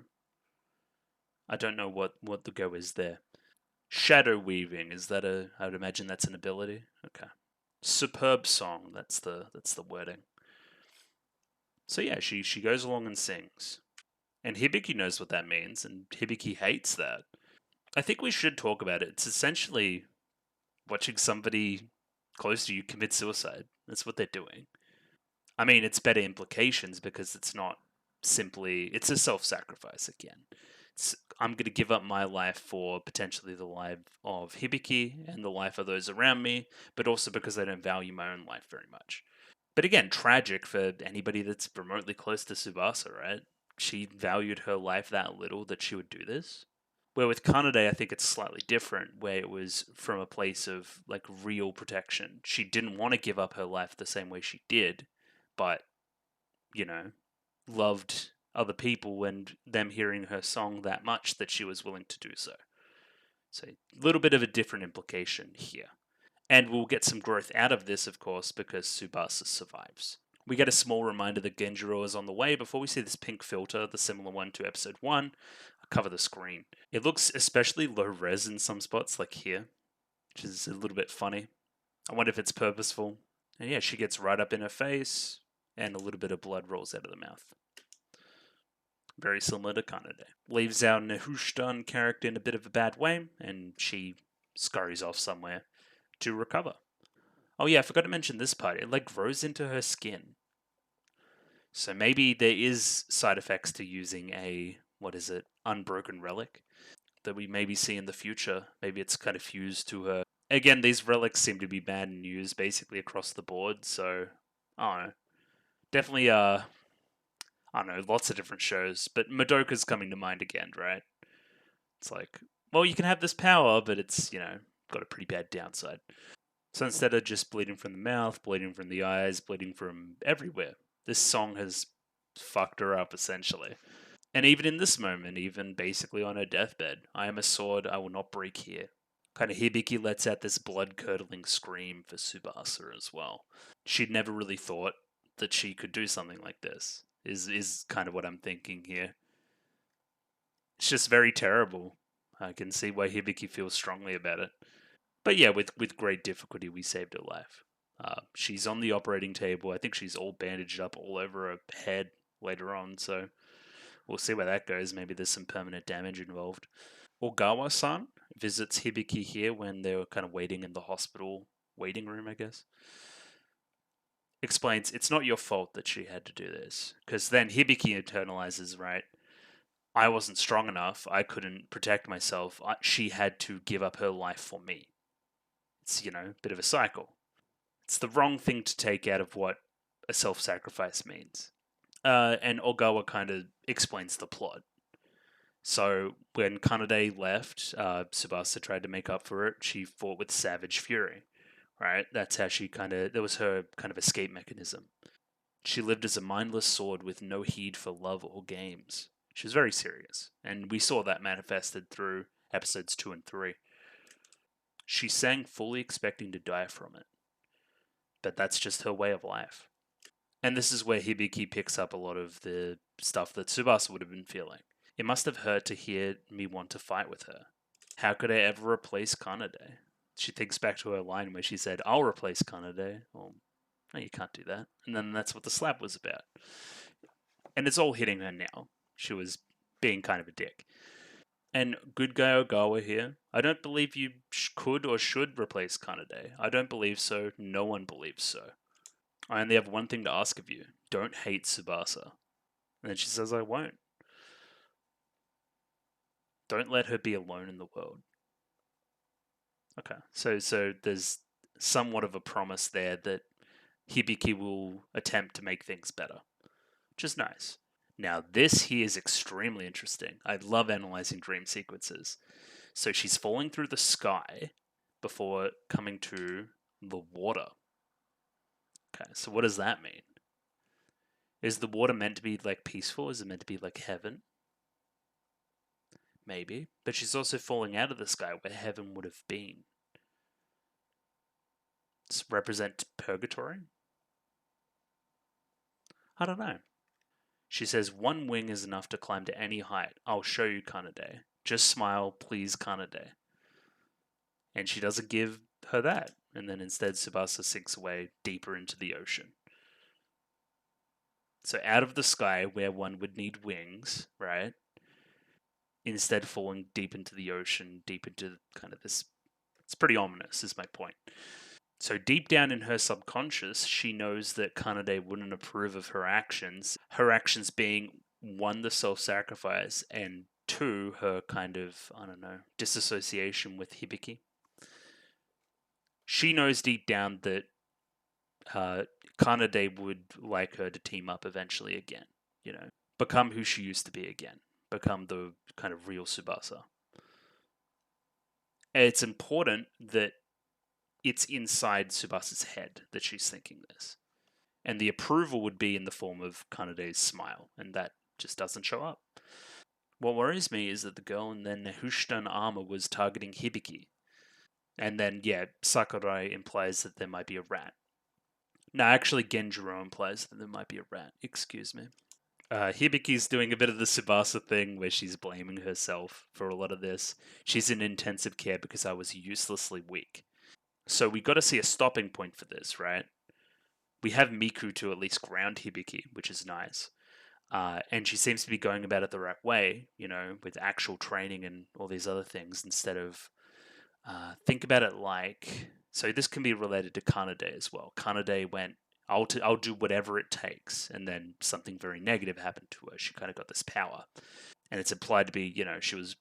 I don't know what the go is there. Shadow weaving, is that I would imagine that's an ability. Okay. Superb song, that's the wording. So yeah, she goes along and sings. And Hibiki knows what that means, and Hibiki hates that. I think we should talk about it. It's essentially watching somebody close to you commit suicide. That's what they're doing. I mean, it's better implications because it's not simply, it's a self-sacrifice again. I'm going to give up my life for potentially the life of Hibiki and the life of those around me, but also because I don't value my own life very much. But again, tragic for anybody that's remotely close to Tsubasa, right? She valued her life that little that she would do this. Where with Kanade, I think it's slightly different, where it was from a place of like real protection. She didn't want to give up her life the same way she did, but, loved other people and them hearing her song that much that she was willing to do so. So a little bit of a different implication here. And we'll get some growth out of this, of course, because Tsubasa survives. We get a small reminder that Genjiro is on the way before we see this pink filter, the similar one to episode 1, cover the screen. It looks especially low res in some spots, like here, which is a little bit funny. I wonder if it's purposeful. And yeah, she gets right up in her face, and a little bit of blood rolls out of the mouth. Very similar to Kanade. Leaves our Nehushtan character in a bit of a bad way, and she scurries off somewhere to recover. Oh yeah, I forgot to mention this part. It like grows into her skin. So maybe there is side effects to using a, unbroken relic that we maybe see in the future. Maybe it's kind of fused to her. Again, these relics seem to be banned and used basically across the board, so I don't know. Definitely I don't know, lots of different shows, but Madoka's coming to mind again, right? It's like, well, you can have this power, but it's, got a pretty bad downside. So instead of just bleeding from the mouth, bleeding from the eyes, bleeding from everywhere, this song has fucked her up, essentially. And even in this moment, even basically on her deathbed, I am a sword, I will not break here. Kind of Hibiki lets out this blood-curdling scream for Tsubasa as well. She'd never really thought that she could do something like this, is kind of what I'm thinking here. It's just very terrible. I can see why Hibiki feels strongly about it. But yeah, with great difficulty, we saved her life. She's on the operating table. I think she's all bandaged up all over her head later on, so we'll see where that goes. Maybe there's some permanent damage involved. Ogawa-san visits Hibiki here when they were kind of waiting in the hospital waiting room, I guess. Explains it's not your fault that she had to do this. Because then Hibiki internalizes, right? I wasn't strong enough. I couldn't protect myself. She had to give up her life for me. It's, a bit of a cycle. It's the wrong thing to take out of what a self-sacrifice means. And Ogawa kind of explains the plot. So when Kanade left, Tsubasa tried to make up for it. She fought with savage fury, right? That's how that was her kind of escape mechanism. She lived as a mindless sword with no heed for love or games. She was very serious, and we saw that manifested through episodes 2 and 3. She sang fully expecting to die from it, but that's just her way of life. And this is where Hibiki picks up a lot of the stuff that Tsubasa would have been feeling. It must have hurt to hear me want to fight with her. How could I ever replace Kanade? She thinks back to her line where she said, I'll replace Kanade. Well, no, you can't do that. And then that's what the slap was about. And it's all hitting her now. She was being kind of a dick. And good guy Ogawa here. I don't believe you could or should replace Kanade. I don't believe so. No one believes so. I only have one thing to ask of you. Don't hate Tsubasa. And then she says, I won't. Don't let her be alone in the world. Okay, so there's somewhat of a promise there that Hibiki will attempt to make things better, which is nice. Now, this here is extremely interesting. I love analyzing dream sequences. So she's falling through the sky before coming to the water. Okay, so what does that mean? Is the water meant to be like peaceful? Is it meant to be like heaven? Maybe. But she's also falling out of the sky where heaven would have been. Does it represent purgatory? I don't know. She says, one wing is enough to climb to any height. I'll show you Kanade. Just smile, please, Kanade. And she doesn't give her that. And then instead, Tsubasa sinks away deeper into the ocean. So out of the sky, where one would need wings, right? Instead falling deep into the ocean, deep into kind of this... It's pretty ominous, is my point. So deep down in her subconscious, she knows that Kanade wouldn't approve of her actions. Her actions being, one, the self-sacrifice, and two, her kind of, disassociation with Hibiki. She knows deep down that Kanade would like her to team up eventually again, become who she used to be again, become the kind of real Tsubasa. And it's important that it's inside Tsubasa's head that she's thinking this. And the approval would be in the form of Kanade's smile, and that just doesn't show up. What worries me is that the girl in the Nehushtan armor was targeting Hibiki. And then, Sakurai implies that there might be a rat. No, actually, Genjiro implies that there might be a rat. Excuse me. Hibiki's doing a bit of the Tsubasa thing where she's blaming herself for a lot of this. She's in intensive care because I was uselessly weak. So we got to see a stopping point for this, right? We have Miku to at least ground Hibiki, which is nice. And she seems to be going about it the right way, with actual training and all these other things instead of... think about it like... So this can be related to Kanade as well. Kanade went, I'll do whatever it takes. And then something very negative happened to her. She kind of got this power. And it's implied to be, she was,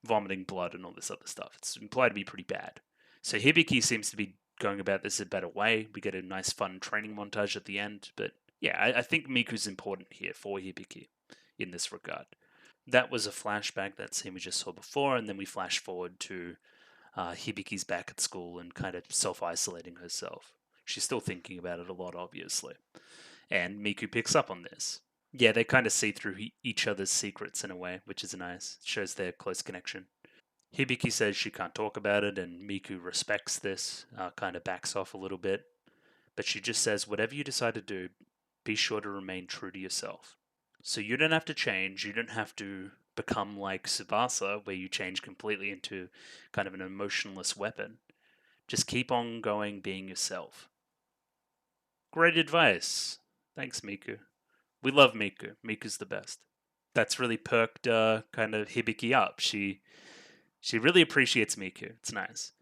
vomiting blood and all this other stuff. It's implied to be pretty bad. So Hibiki seems to be going about this a better way. We get a nice fun training montage at the end. But yeah, I think Miku's important here for Hibiki in this regard. That was a flashback, that scene we just saw before, and then we flash forward to Hibiki's back at school and kind of self-isolating herself. She's still thinking about it a lot, obviously. And Miku picks up on this. Yeah, they kind of see through each other's secrets in a way, which is nice. Shows their close connection. Hibiki says she can't talk about it, and Miku respects this, kind of backs off a little bit. But she just says, whatever you decide to do, be sure to remain true to yourself. So you don't have to change, you don't have to become like Tsubasa, where you change completely into kind of an emotionless weapon. Just keep on going being yourself. Great advice. Thanks, Miku. We love Miku. Miku's the best. That's really perked kind of Hibiki up. She really appreciates Miku. It's nice.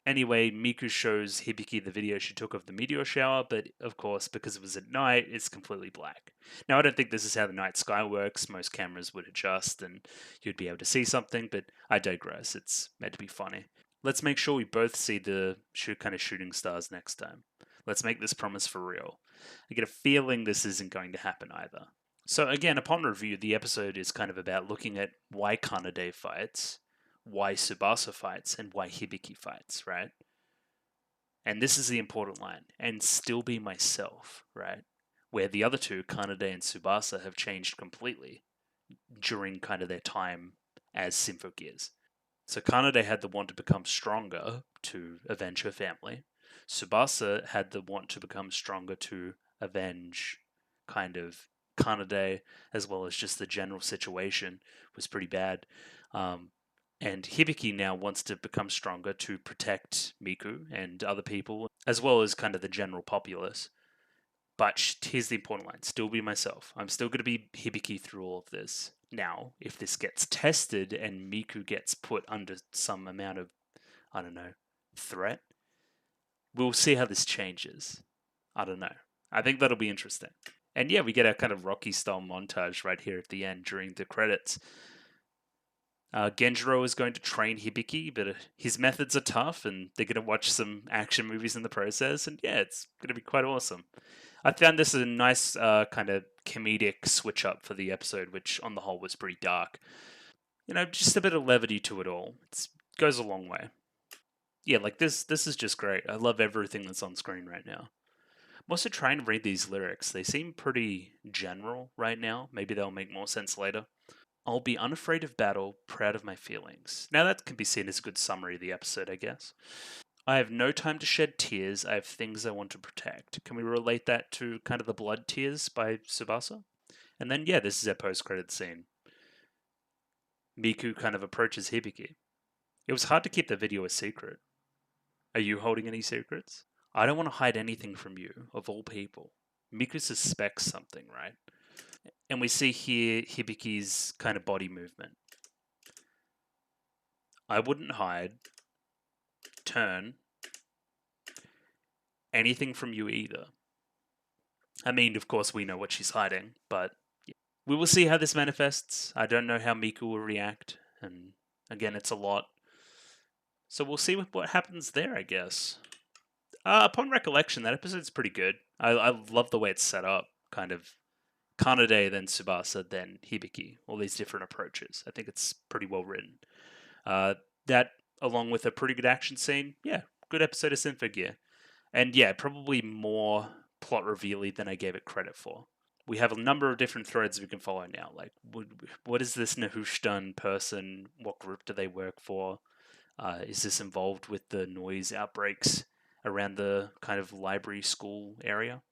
Anyway, Miku shows Hibiki the video she took of the meteor shower, but of course, because it was at night, it's completely black. Now, I don't think this is how the night sky works. Most cameras would adjust and you'd be able to see something, but I digress. It's meant to be funny. Let's make sure we both see the kind of shooting stars next time. Let's make this promise for real. I get a feeling this isn't going to happen either. So again, upon review, the episode is kind of about looking at why Kanade fights, why Tsubasa fights, and why Hibiki fights, right? And this is the important line, and still be myself, right? Where the other two, Kanade and Tsubasa, have changed completely during kind of their time as Symphogears. So Kanade had the want to become stronger to avenge her family. Tsubasa had the want to become stronger to avenge kind of Kanade, as well as just the general situation was pretty bad. And Hibiki now wants to become stronger to protect Miku and other people, as well as kind of the general populace. But here's the important line, still be myself. I'm still going to be Hibiki through all of this. Now, if this gets tested and Miku gets put under some amount of, I don't know, threat, we'll see how this changes. I don't know. I think that'll be interesting. And yeah, we get our kind of Rocky style montage right here at the end during the credits. Genjiro is going to train Hibiki, but his methods are tough, and they're going to watch some action movies in the process. And yeah, it's going to be quite awesome. I found this a nice kind of comedic switch up for the episode, which on the whole was pretty dark. You know, just a bit of levity to it all. It goes a long way. Yeah, like this is just great. I love everything that's on screen right now. I'm also trying to read these lyrics. They seem pretty general right now. Maybe they'll make more sense later. I'll be unafraid of battle, proud of my feelings. Now that can be seen as a good summary of the episode, I guess. I have no time to shed tears. I have things I want to protect. Can we relate that to kind of the blood tears by Tsubasa? And then, yeah, this is our post-credit scene. Miku kind of approaches Hibiki. It was hard to keep the video a secret. Are you holding any secrets? I don't want to hide anything from you, of all people. Miku suspects something, right? And we see here Hibiki's kind of body movement. I wouldn't hide, turn, anything from you either. I mean, of course, we know what she's hiding, but we will see how this manifests. I don't know how Miku will react, and again, it's a lot. So we'll see what happens there, I guess. Upon recollection, that episode's pretty good. I love the way it's set up. Kind of Kanade, then Tsubasa, then Hibiki. All these different approaches. I think it's pretty well written. That, along with a pretty good action scene, yeah, good episode of Symphogear. And yeah, probably more plot revealy than I gave it credit for. We have a number of different threads we can follow now. Like, what is this Nehushtan person? What group do they work for? Is this involved with the noise outbreaks around the kind of library school area?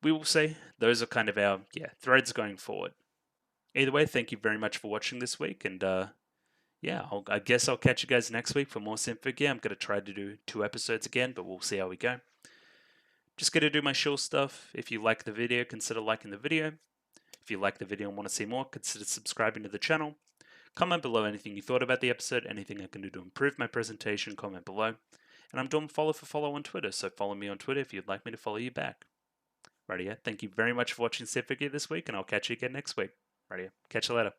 We will see. Those are kind of our threads going forward. Either way, thank you very much for watching this week, and I guess I'll catch you guys next week for more Symphogear. I'm going to try to do 2 episodes again, but we'll see how we go. Just going to do my shill stuff. If you like the video, consider liking the video. If you like the video and want to see more, consider subscribing to the channel. Comment below anything you thought about the episode, anything I can do to improve my presentation, comment below. And I'm doing follow for follow on Twitter, so follow me on Twitter if you'd like me to follow you back. Righty, thank you very much for watching Symphogear this week, and I'll catch you again next week. Righty, catch you later.